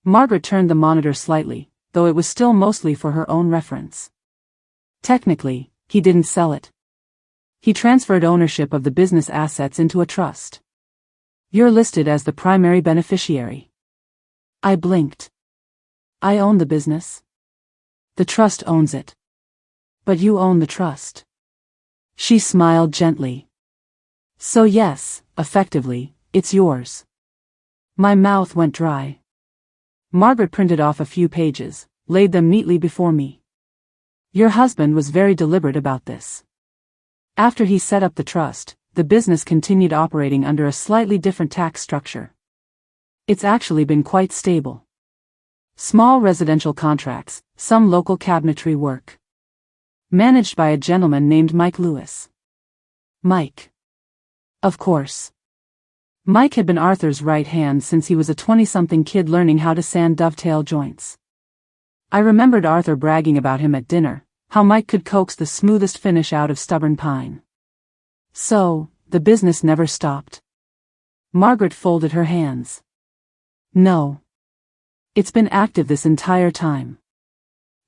Margaret turned the monitor slightly, though it was still mostly for her own reference. "Technically, he didn't sell it. He transferred ownership of the business assets into a trust. You're listed as the primary beneficiary." I blinked. "I own the business. The trust owns it. But you own the trust." She smiled gently. "So yes, effectively, it's yours." My mouth went dry. Margaret printed off a few pages, laid them neatly before me. "Your husband was very deliberate about this. After he set up the trust, the business continued operating under a slightly different tax structure. It's actually been quite stable. Small residential contracts, some local cabinetry work. Managed by a gentleman named Mike Lewis." Mike. Of course. Mike had been Arthur's right hand since he was a 20-something kid learning how to sand dovetail joints. I remembered Arthur bragging about him at dinner, how Mike could coax the smoothest finish out of stubborn pine. So, the business never stopped. Margaret folded her hands. "No. It's been active this entire time.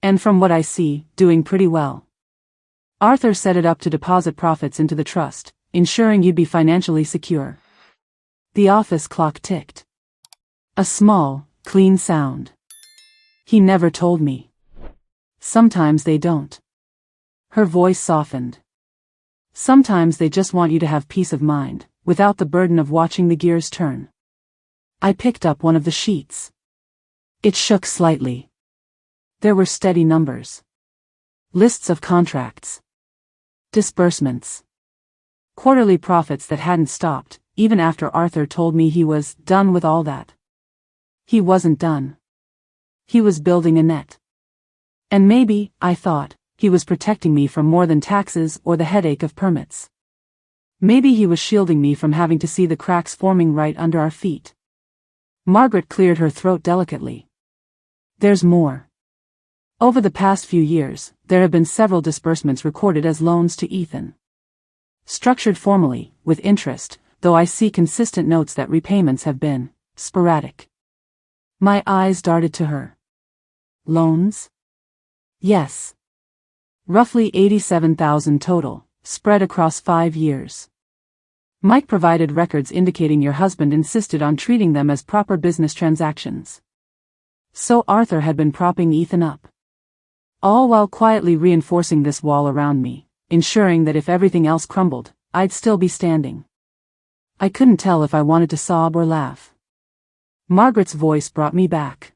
And from what I see, doing pretty well. Arthur set it up to deposit profits into the trust, ensuring you'd be financially secure." The office clock ticked. A small, clean sound. "He never told me." "Sometimes they don't." Her voice softened. "Sometimes they just want you to have peace of mind, without the burden of watching the gears turn." I picked up one of the sheets. It shook slightly. There were steady numbers. Lists of contracts. Disbursements. Quarterly profits that hadn't stopped, even after Arthur told me he was done with all that. He wasn't done. He was building a net. And maybe, I thought, he was protecting me from more than taxes or the headache of permits. Maybe he was shielding me from having to see the cracks forming right under our feet. Margaret cleared her throat delicately. "There's more." Over the past few years, there have been several disbursements recorded as loans to Ethan. Structured formally, with interest, though I see consistent notes that repayments have been sporadic. My eyes darted to her. Loans? Yes. Roughly 87,000 total, spread across 5 years. Mike provided records indicating your husband insisted on treating them as proper business transactions. So Arthur had been propping Ethan up. All while quietly reinforcing this wall around me, ensuring that if everything else crumbled, I'd still be standing. I couldn't tell if I wanted to sob or laugh. Margaret's voice brought me back.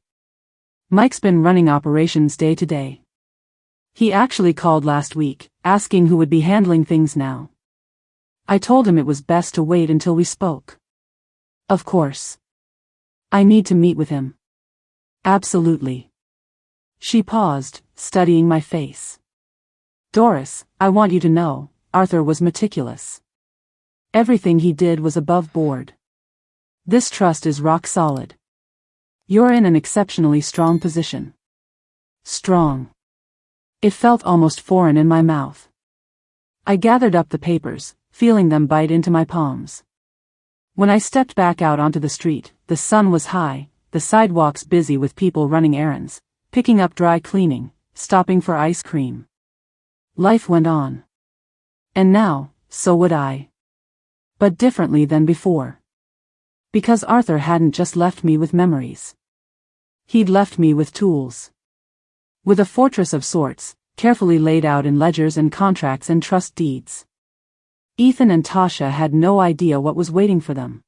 Mike's been running operations day to day. He actually called last week, asking who would be handling things now. I told him it was best to wait until we spoke. Of course. I need to meet with him. Absolutely. She paused, studying my face. Doris, I want you to know, Arthur was meticulous. Everything he did was above board. This trust is rock solid. You're in an exceptionally strong position. Strong. It felt almost foreign in my mouth. I gathered up the papers, feeling them bite into my palms. When I stepped back out onto the street, the sun was high, the sidewalks busy with people running errands, picking up dry cleaning, stopping for ice cream. Life went on. And now, so would I. But differently than before. Because Arthur hadn't just left me with memories. He'd left me with tools. With a fortress of sorts, carefully laid out in ledgers and contracts and trust deeds. Ethan and Tasha had no idea what was waiting for them.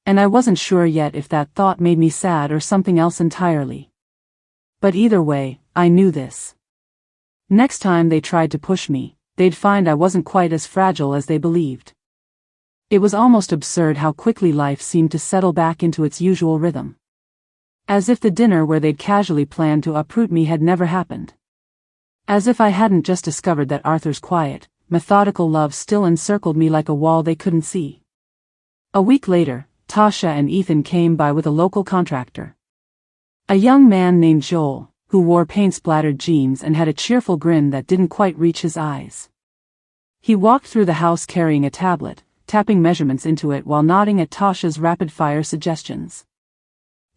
And I wasn't sure yet if that thought made me sad or something else entirely. But either way, I knew this. Next time they tried to push me, they'd find I wasn't quite as fragile as they believed. It was almost absurd how quickly life seemed to settle back into its usual rhythm. As if the dinner where they'd casually planned to uproot me had never happened. As if I hadn't just discovered that Arthur's quiet, methodical love still encircled me like a wall they couldn't see. A week later, Tasha and Ethan came by with a local contractor. A young man named Joel, who wore paint-splattered jeans and had a cheerful grin that didn't quite reach his eyes. He walked through the house carrying a tablet, tapping measurements into it while nodding at Tasha's rapid-fire suggestions.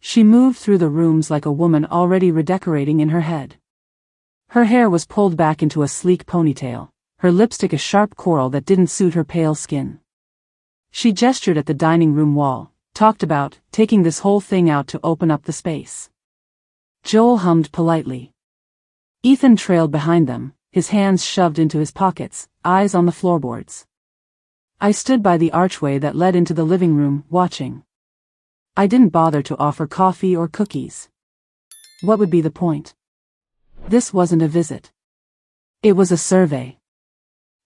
She moved through the rooms like a woman already redecorating in her head. Her hair was pulled back into a sleek ponytail, her lipstick a sharp coral that didn't suit her pale skin. She gestured at the dining room wall, talked about taking this whole thing out to open up the space. Joel hummed politely. Ethan trailed behind them, his hands shoved into his pockets, eyes on the floorboards. I stood by the archway that led into the living room, watching. I didn't bother to offer coffee or cookies. What would be the point? This wasn't a visit. It was a survey.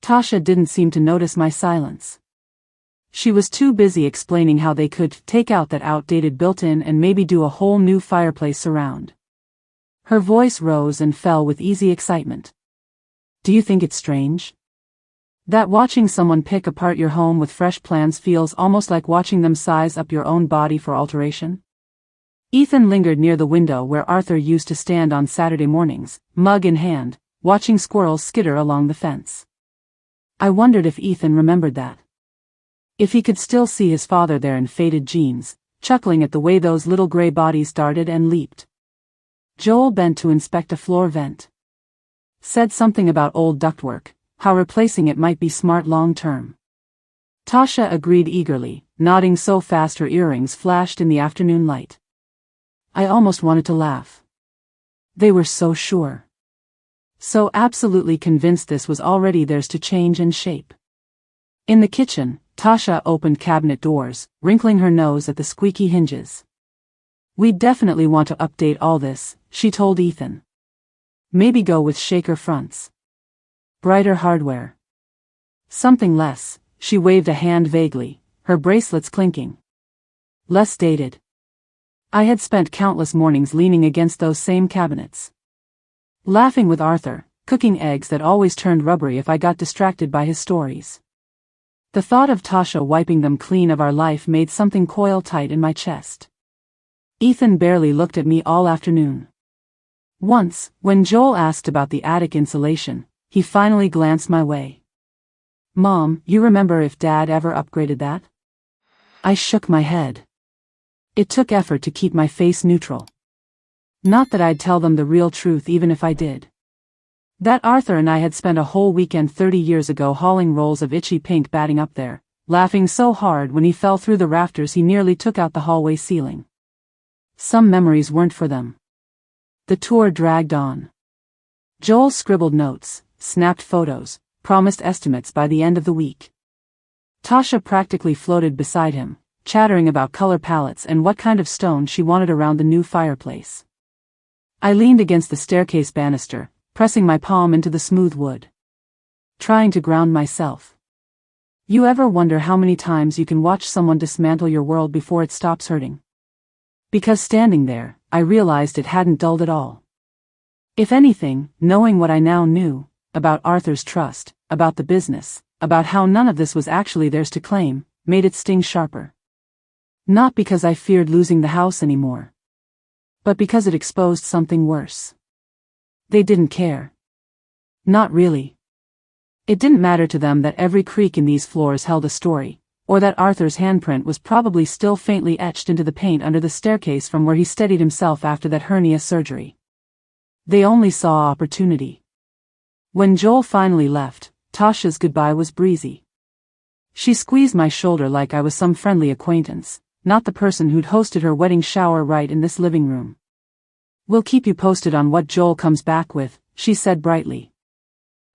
Tasha didn't seem to notice my silence. She was too busy explaining how they could take out that outdated built-in and maybe do a whole new fireplace surround. Her voice rose and fell with easy excitement. Do you think it's strange? That watching someone pick apart your home with fresh plans feels almost like watching them size up your own body for alteration? Ethan lingered near the window where Arthur used to stand on Saturday mornings, mug in hand, watching squirrels skitter along the fence. I wondered if Ethan remembered that. If he could still see his father there in faded jeans, chuckling at the way those little gray bodies darted and leaped. Joel bent to inspect a floor vent. Said something about old ductwork, how replacing it might be smart long-term. Tasha agreed eagerly, nodding so fast her earrings flashed in the afternoon light. I almost wanted to laugh. They were so sure. So absolutely convinced this was already theirs to change and shape. In the kitchen, Tasha opened cabinet doors, wrinkling her nose at the squeaky hinges. "We definitely want to update all this," she told Ethan. "Maybe go with shaker fronts. Brighter hardware. Something less," she waved a hand vaguely, her bracelets clinking. "Less dated." I had spent countless mornings leaning against those same cabinets. Laughing with Arthur, cooking eggs that always turned rubbery if I got distracted by his stories. The thought of Tasha wiping them clean of our life made something coil tight in my chest. Ethan barely looked at me all afternoon. Once, when Joel asked about the attic insulation, he finally glanced my way. "Mom, you remember if Dad ever upgraded that?" I shook my head. It took effort to keep my face neutral. Not that I'd tell them the real truth even if I did. That Arthur and I had spent a whole weekend 30 years ago hauling rolls of itchy pink batting up there, laughing so hard when he fell through the rafters he nearly took out the hallway ceiling. Some memories weren't for them. The tour dragged on. Joel scribbled notes, snapped photos, promised estimates by the end of the week. Tasha practically floated beside him, chattering about color palettes and what kind of stone she wanted around the new fireplace. I leaned against the staircase banister, pressing my palm into the smooth wood. Trying to ground myself. You ever wonder how many times you can watch someone dismantle your world before it stops hurting? Because standing there, I realized it hadn't dulled at all. If anything, knowing what I now knew, about Arthur's trust, about the business, about how none of this was actually theirs to claim, made it sting sharper. Not because I feared losing the house anymore, but because it exposed something worse. They didn't care. Not really. It didn't matter to them that every creak in these floors held a story, or that Arthur's handprint was probably still faintly etched into the paint under the staircase from where he steadied himself after that hernia surgery. They only saw opportunity. When Joel finally left, Tasha's goodbye was breezy. She squeezed my shoulder like I was some friendly acquaintance, not the person who'd hosted her wedding shower right in this living room. "We'll keep you posted on what Joel comes back with," she said brightly.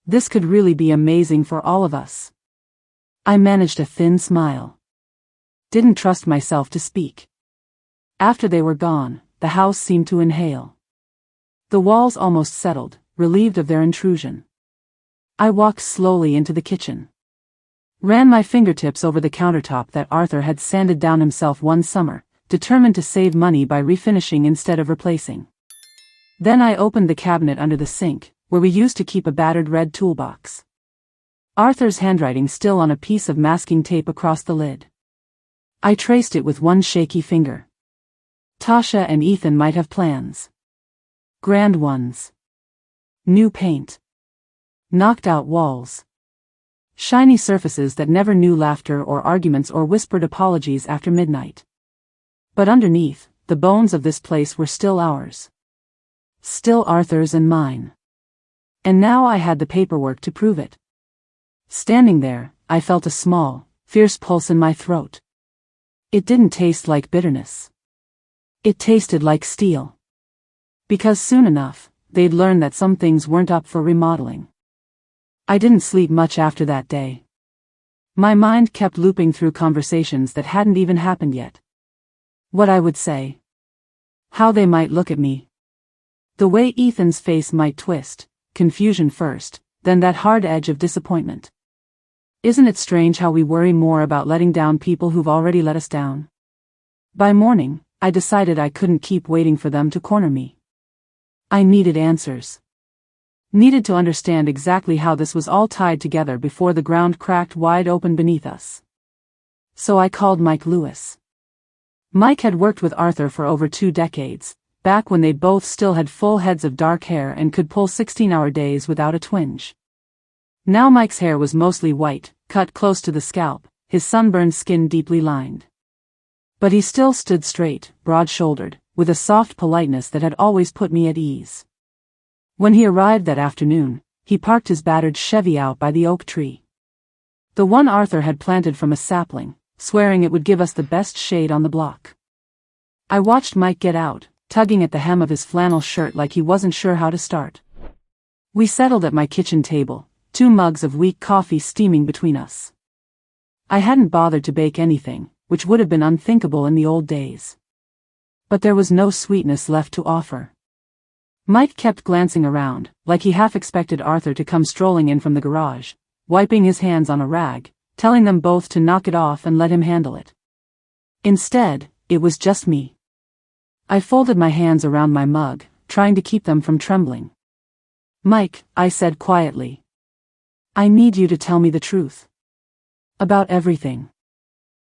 This could really be amazing for all of us. I managed a thin smile. Didn't trust myself to speak. After they were gone, the house seemed to inhale. The walls almost settled, relieved of their intrusion. I walked slowly into the kitchen. Ran my fingertips over the countertop that Arthur had sanded down himself one summer, determined to save money by refinishing instead of replacing. Then I opened the cabinet under the sink, where we used to keep a battered red toolbox. Arthur's handwriting still on a piece of masking tape across the lid. I traced it with one shaky finger. Tasha and Ethan might have plans. Grand ones. New paint. Knocked out walls. Shiny surfaces that never knew laughter or arguments or whispered apologies after midnight. But underneath, the bones of this place were still ours. Still Arthur's and mine. And now I had the paperwork to prove it. Standing there, I felt a small, fierce pulse in my throat. It didn't taste like bitterness. It tasted like steel. Because soon enough, they'd learn that some things weren't up for remodeling. I didn't sleep much after that day. My mind kept looping through conversations that hadn't even happened yet. What I would say. How they might look at me. The way Ethan's face might twist, confusion first, then that hard edge of disappointment. Isn't it strange how we worry more about letting down people who've already let us down? By morning, I decided I couldn't keep waiting for them to corner me. I needed answers. Needed to understand exactly how this was all tied together before the ground cracked wide open beneath us. So I called Mike Lewis. Mike had worked with Arthur for over 2 decades, back when they both still had full heads of dark hair and could pull 16-hour days without a twinge. Now Mike's hair was mostly white, cut close to the scalp, his sunburned skin deeply lined. But he still stood straight, broad-shouldered, with a soft politeness that had always put me at ease. When he arrived that afternoon, he parked his battered Chevy out by the oak tree. The one Arthur had planted from a sapling, swearing it would give us the best shade on the block. I watched Mike get out, tugging at the hem of his flannel shirt like he wasn't sure how to start. We settled at my kitchen table, 2 mugs of weak coffee steaming between us. I hadn't bothered to bake anything, which would have been unthinkable in the old days. But there was no sweetness left to offer. Mike kept glancing around, like he half expected Arthur to come strolling in from the garage, wiping his hands on a rag, telling them both to knock it off and let him handle it. Instead, it was just me. I folded my hands around my mug, trying to keep them from trembling. "Mike," I said quietly. "I need you to tell me the truth. About everything."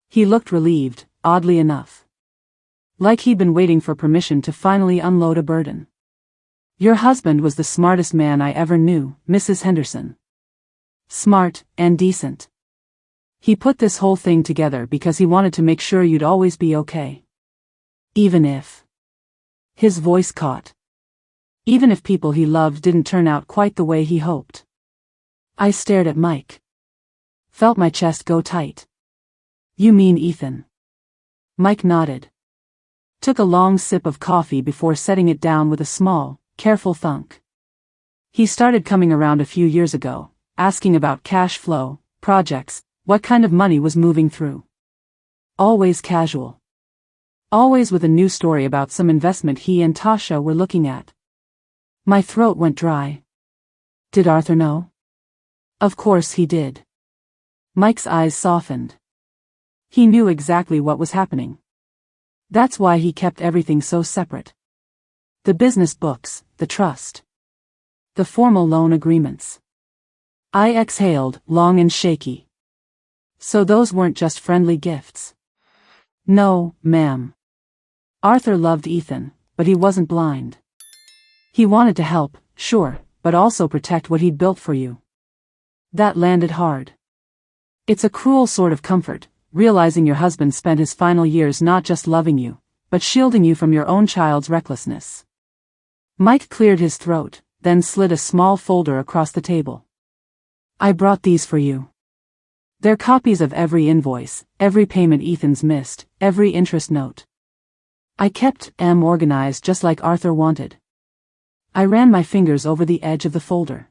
He looked relieved, oddly enough. Like he'd been waiting for permission to finally unload a burden. Your husband was the smartest man I ever knew, Mrs. Henderson. Smart and decent. He put this whole thing together because he wanted to make sure you'd always be okay. Even if. His voice caught. Even if people he loved didn't turn out quite the way he hoped. I stared at Mike. Felt my chest go tight. You mean Ethan? Mike nodded. Took a long sip of coffee before setting it down with a small, careful thunk. He started coming around a few years ago, asking about cash flow, projects, what kind of money was moving through. Always casual. Always with a new story about some investment he and Tasha were looking at. My throat went dry. Did Arthur know? Of course he did. Mike's eyes softened. He knew exactly what was happening. That's why he kept everything so separate. The business books, the trust. The formal loan agreements. I exhaled, long and shaky. So those weren't just friendly gifts. No, ma'am. Arthur loved Ethan, but he wasn't blind. He wanted to help, sure, but also protect what he'd built for you. That landed hard. It's a cruel sort of comfort, realizing your husband spent his final years not just loving you, but shielding you from your own child's recklessness. Mike cleared his throat, then slid a small folder across the table. I brought these for you. They're copies of every invoice, every payment Ethan's missed, every interest note. I kept them organized just like Arthur wanted. I ran my fingers over the edge of the folder.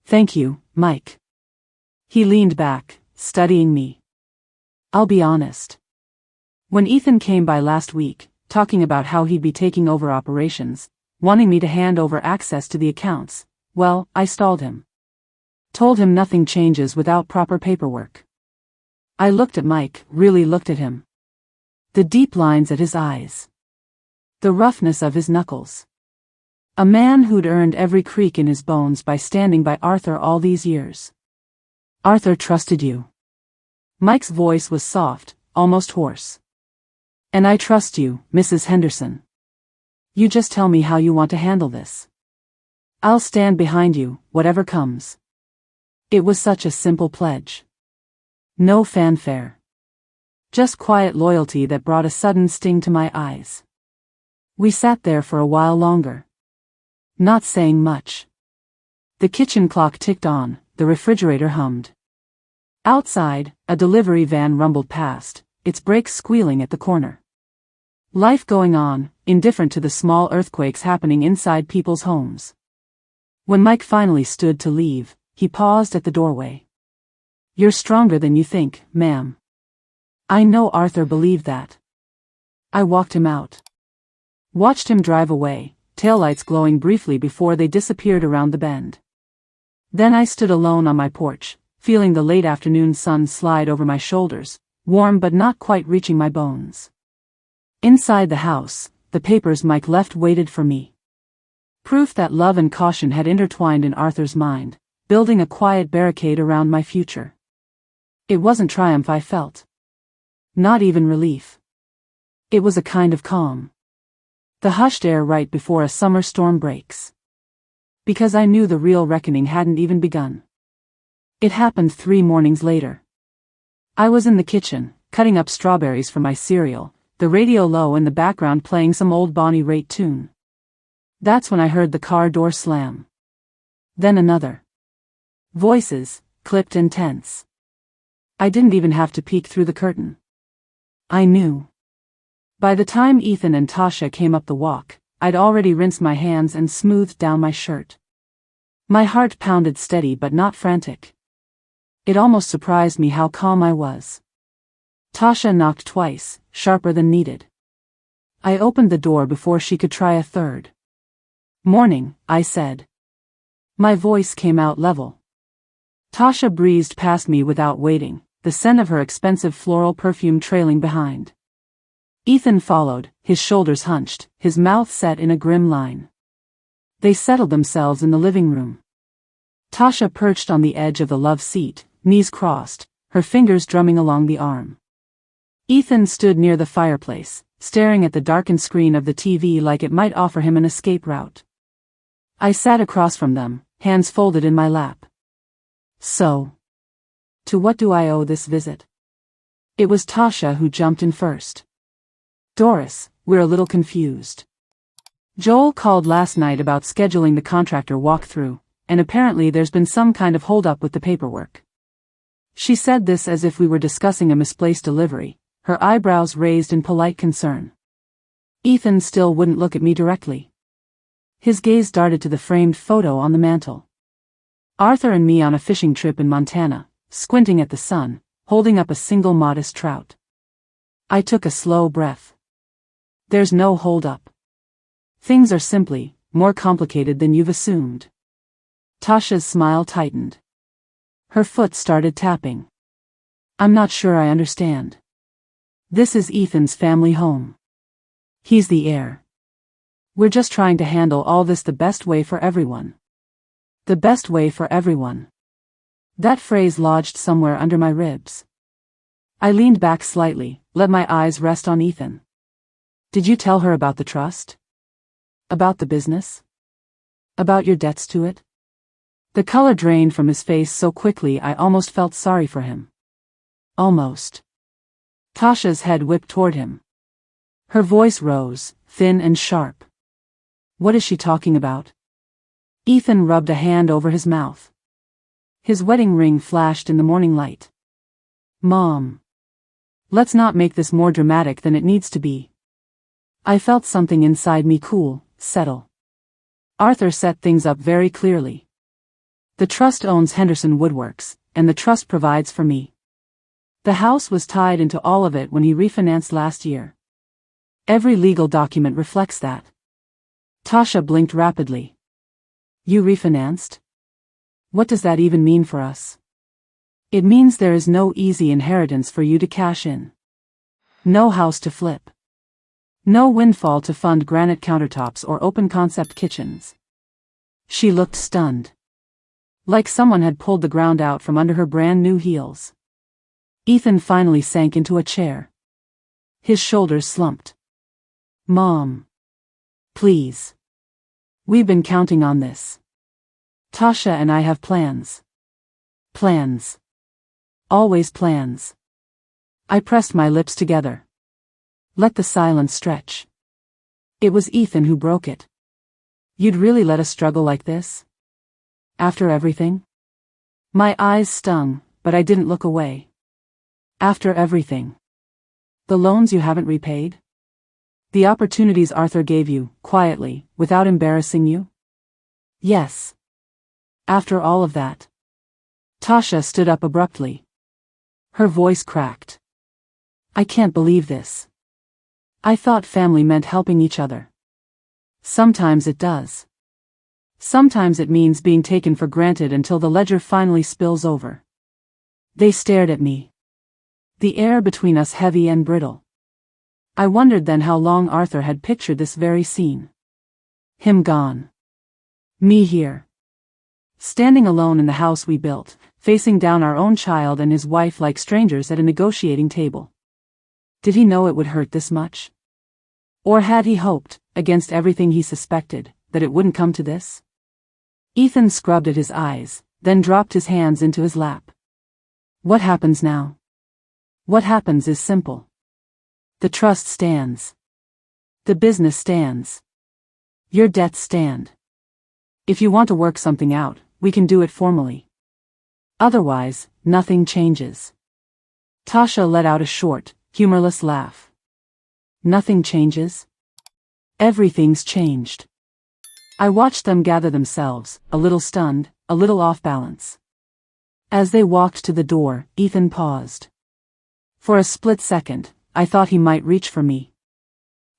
Thank you, Mike. He leaned back, studying me. I'll be honest. When Ethan came by last week, talking about how he'd be taking over operations, wanting me to hand over access to the accounts, well, I stalled him. Told him nothing changes without proper paperwork. I looked at Mike, really looked at him. The deep lines at his eyes. The roughness of his knuckles. A man who'd earned every creak in his bones by standing by Arthur all these years. Arthur trusted you. Mike's voice was soft, almost hoarse. And I trust you, Mrs. Henderson. You just tell me how you want to handle this. I'll stand behind you, whatever comes. It was such a simple pledge. No fanfare. Just quiet loyalty that brought a sudden sting to my eyes. We sat there for a while longer. Not saying much. The kitchen clock ticked on, the refrigerator hummed. Outside, a delivery van rumbled past, its brakes squealing at the corner. Life going on, indifferent to the small earthquakes happening inside people's homes. When Mike finally stood to leave, he paused at the doorway. You're stronger than you think, ma'am. I know Arthur believed that. I walked him out. Watched him drive away, taillights glowing briefly before they disappeared around the bend. Then I stood alone on my porch, feeling the late afternoon sun slide over my shoulders, warm but not quite reaching my bones. Inside the house, the papers Mike left waited for me. Proof that love and caution had intertwined in Arthur's mind, building a quiet barricade around my future. It wasn't triumph I felt. Not even relief. It was a kind of calm. The hushed air right before a summer storm breaks. Because I knew the real reckoning hadn't even begun. It happened 3 mornings later. I was in the kitchen, cutting up strawberries for my cereal, the radio low in the background playing some old Bonnie Raitt tune. That's when I heard the car door slam. Then another. Voices, clipped and tense. I didn't even have to peek through the curtain. I knew. By the time Ethan and Tasha came up the walk, I'd already rinsed my hands and smoothed down my shirt. My heart pounded steady but not frantic. It almost surprised me how calm I was. Tasha knocked twice, sharper than needed. I opened the door before she could try a third. Morning, I said. My voice came out level. Tasha breezed past me without waiting, the scent of her expensive floral perfume trailing behind. Ethan followed, his shoulders hunched, his mouth set in a grim line. They settled themselves in the living room. Tasha perched on the edge of the love seat, knees crossed, her fingers drumming along the arm. Ethan stood near the fireplace, staring at the darkened screen of the TV like it might offer him an escape route. I sat across from them, hands folded in my lap. So, to what do I owe this visit? It was Tasha who jumped in first. Doris, we're a little confused. Joel called last night about scheduling the contractor walkthrough, and apparently there's been some kind of hold-up with the paperwork. She said this as if we were discussing a misplaced delivery, her eyebrows raised in polite concern. Ethan still wouldn't look at me directly. His gaze darted to the framed photo on the mantel. Arthur and me on a fishing trip in Montana, squinting at the sun, holding up a single modest trout. I took a slow breath. There's no hold-up. Things are simply more complicated than you've assumed. Tasha's smile tightened. Her foot started tapping. I'm not sure I understand. This is Ethan's family home. He's the heir. We're just trying to handle all this the best way for everyone. The best way for everyone. That phrase lodged somewhere under my ribs. I leaned back slightly, let my eyes rest on Ethan. Did you tell her about the trust? About the business? About your debts to it? The color drained from his face so quickly I almost felt sorry for him. Almost. Tasha's head whipped toward him. Her voice rose, thin and sharp. What is she talking about? Ethan rubbed a hand over his mouth. His wedding ring flashed in the morning light. Mom. Let's not make this more dramatic than it needs to be. I felt something inside me cool, settle. Arthur set things up very clearly. The trust owns Henderson Woodworks, and the trust provides for me. The house was tied into all of it when he refinanced last year. Every legal document reflects that. Tasha blinked rapidly. You refinanced? What does that even mean for us? It means there is no easy inheritance for you to cash in. No house to flip. No windfall to fund granite countertops or open-concept kitchens. She looked stunned. Like someone had pulled the ground out from under her brand-new heels. Ethan finally sank into a chair. His shoulders slumped. Mom. Please. We've been counting on this. Tasha and I have plans. Plans. Always plans. I pressed my lips together. Let the silence stretch. It was Ethan who broke it. You'd really let us struggle like this? After everything? My eyes stung, but I didn't look away. After everything. The loans you haven't repaid? The opportunities Arthur gave you, quietly, without embarrassing you? Yes. After all of that. Tasha stood up abruptly. Her voice cracked. I can't believe this. I thought family meant helping each other. Sometimes it does. Sometimes it means being taken for granted until the ledger finally spills over. They stared at me. The air between us heavy and brittle. I wondered then how long Arthur had pictured this very scene. Him gone. Me here. Standing alone in the house we built, facing down our own child and his wife like strangers at a negotiating table. Did he know it would hurt this much? Or had he hoped, against everything he suspected, that it wouldn't come to this? Ethan scrubbed at his eyes, then dropped his hands into his lap. What happens now? What happens is simple. The trust stands. The business stands. Your debts stand. If you want to work something out, we can do it formally. Otherwise, nothing changes. Tasha let out a short, humorless laugh. Nothing changes? Everything's changed. I watched them gather themselves, a little stunned, a little off balance. As they walked to the door, Ethan paused. For a split second, I thought he might reach for me.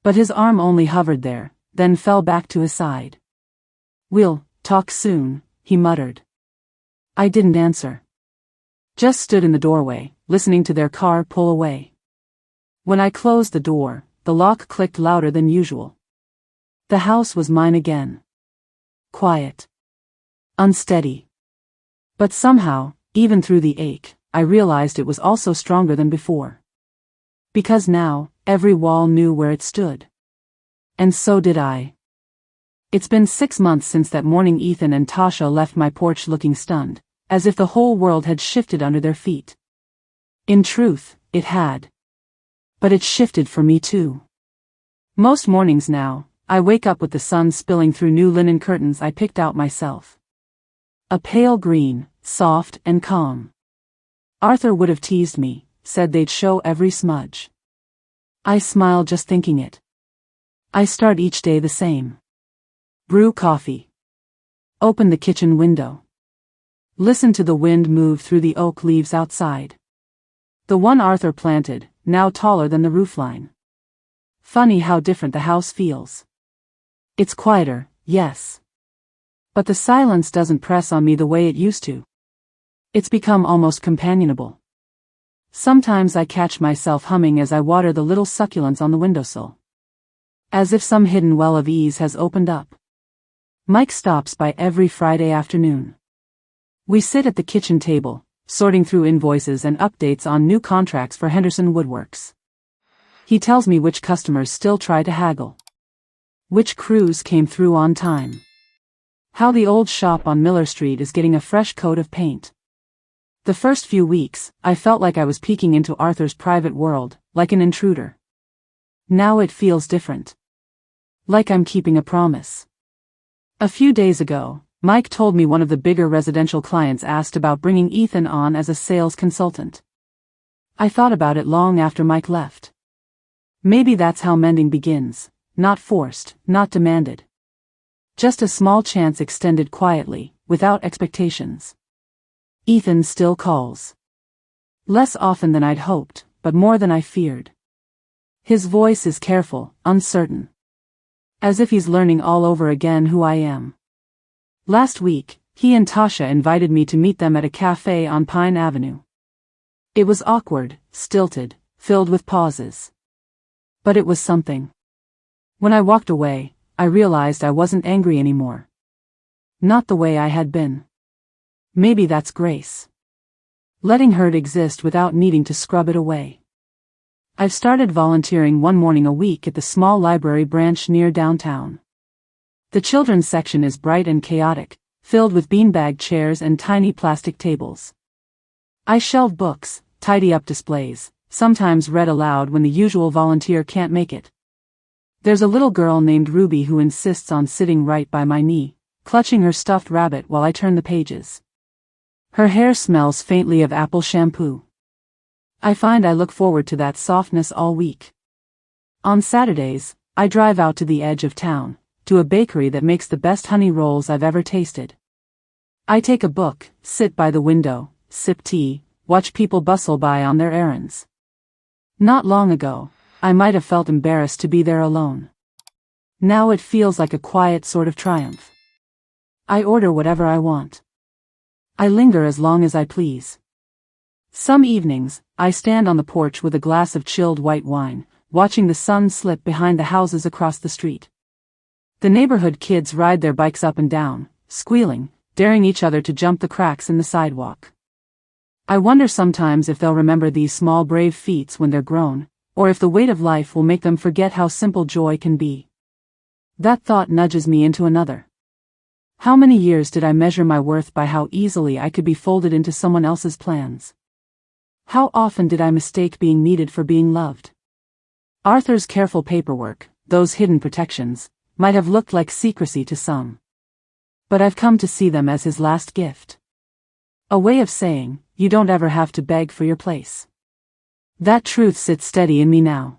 But his arm only hovered there, then fell back to his side. We'll talk soon, he muttered. I didn't answer. Just stood in the doorway, listening to their car pull away. When I closed the door, the lock clicked louder than usual. The house was mine again. Quiet. Unsteady. But somehow, even through the ache, I realized it was also stronger than before. Because now, every wall knew where it stood. And so did I. It's been 6 months since that morning Ethan and Tasha left my porch looking stunned, as if the whole world had shifted under their feet. In truth, it had. But it shifted for me too. Most mornings now, I wake up with the sun spilling through new linen curtains I picked out myself. A pale green, soft and calm. Arthur would have teased me, said they'd show every smudge. I smile just thinking it. I start each day the same. Brew coffee. Open the kitchen window. Listen to the wind move through the oak leaves outside. The one Arthur planted, now taller than the roofline. Funny how different the house feels. It's quieter, yes. But the silence doesn't press on me the way it used to. It's become almost companionable. Sometimes I catch myself humming as I water the little succulents on the windowsill. As if some hidden well of ease has opened up. Mike stops by every Friday afternoon. We sit at the kitchen table, sorting through invoices and updates on new contracts for Henderson Woodworks. He tells me which customers still try to haggle. Which crews came through on time. How the old shop on Miller Street is getting a fresh coat of paint. The first few weeks, I felt like I was peeking into Arthur's private world, like an intruder. Now it feels different. Like I'm keeping a promise. A few days ago, Mike told me one of the bigger residential clients asked about bringing Ethan on as a sales consultant. I thought about it long after Mike left. Maybe that's how mending begins, not forced, not demanded. Just a small chance extended quietly, without expectations. Ethan still calls. Less often than I'd hoped, but more than I feared. His voice is careful, uncertain. As if he's learning all over again who I am. Last week, he and Tasha invited me to meet them at a cafe on Pine Avenue. It was awkward, stilted, filled with pauses. But it was something. When I walked away, I realized I wasn't angry anymore. Not the way I had been. Maybe that's grace. Letting hurt exist without needing to scrub it away. I've started volunteering one morning a week at the small library branch near downtown. The children's section is bright and chaotic, filled with beanbag chairs and tiny plastic tables. I shelve books, tidy up displays, sometimes read aloud when the usual volunteer can't make it. There's a little girl named Ruby who insists on sitting right by my knee, clutching her stuffed rabbit while I turn the pages. Her hair smells faintly of apple shampoo. I find I look forward to that softness all week. On Saturdays, I drive out to the edge of town, to a bakery that makes the best honey rolls I've ever tasted. I take a book, sit by the window, sip tea, watch people bustle by on their errands. Not long ago, I might have felt embarrassed to be there alone. Now it feels like a quiet sort of triumph. I order whatever I want. I linger as long as I please. Some evenings, I stand on the porch with a glass of chilled white wine, watching the sun slip behind the houses across the street. The neighborhood kids ride their bikes up and down, squealing, daring each other to jump the cracks in the sidewalk. I wonder sometimes if they'll remember these small brave feats when they're grown, or if the weight of life will make them forget how simple joy can be. That thought nudges me into another. How many years did I measure my worth by how easily I could be folded into someone else's plans? How often did I mistake being needed for being loved? Arthur's careful paperwork, those hidden protections, might have looked like secrecy to some. But I've come to see them as his last gift. A way of saying, you don't ever have to beg for your place. That truth sits steady in me now.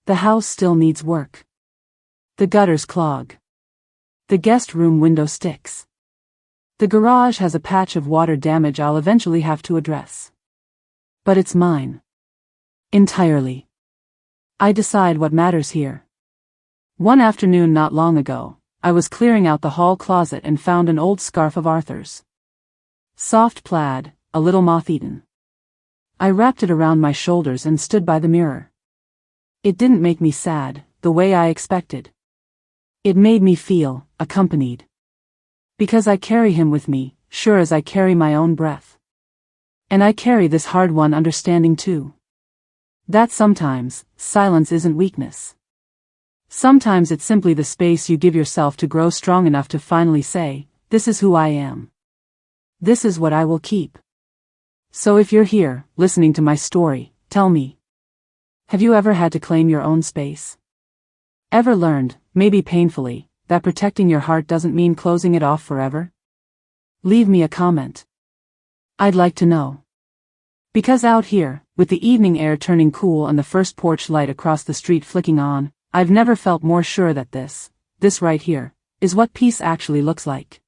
The house still needs work. The gutters clog. The guest room window sticks. The garage has a patch of water damage I'll eventually have to address. But it's mine. Entirely. I decide what matters here. One afternoon not long ago, I was clearing out the hall closet and found an old scarf of Arthur's. Soft plaid, a little moth-eaten. I wrapped it around my shoulders and stood by the mirror. It didn't make me sad, the way I expected. It made me feel accompanied. Because I carry him with me, sure as I carry my own breath. And I carry this hard-won understanding too. That sometimes, silence isn't weakness. Sometimes it's simply the space you give yourself to grow strong enough to finally say, this is who I am. This is what I will keep. So if you're here, listening to my story, tell me. Have you ever had to claim your own space? Ever learned, maybe painfully, that protecting your heart doesn't mean closing it off forever? Leave me a comment. I'd like to know. Because out here, with the evening air turning cool and the first porch light across the street flicking on, I've never felt more sure that this right here, is what peace actually looks like.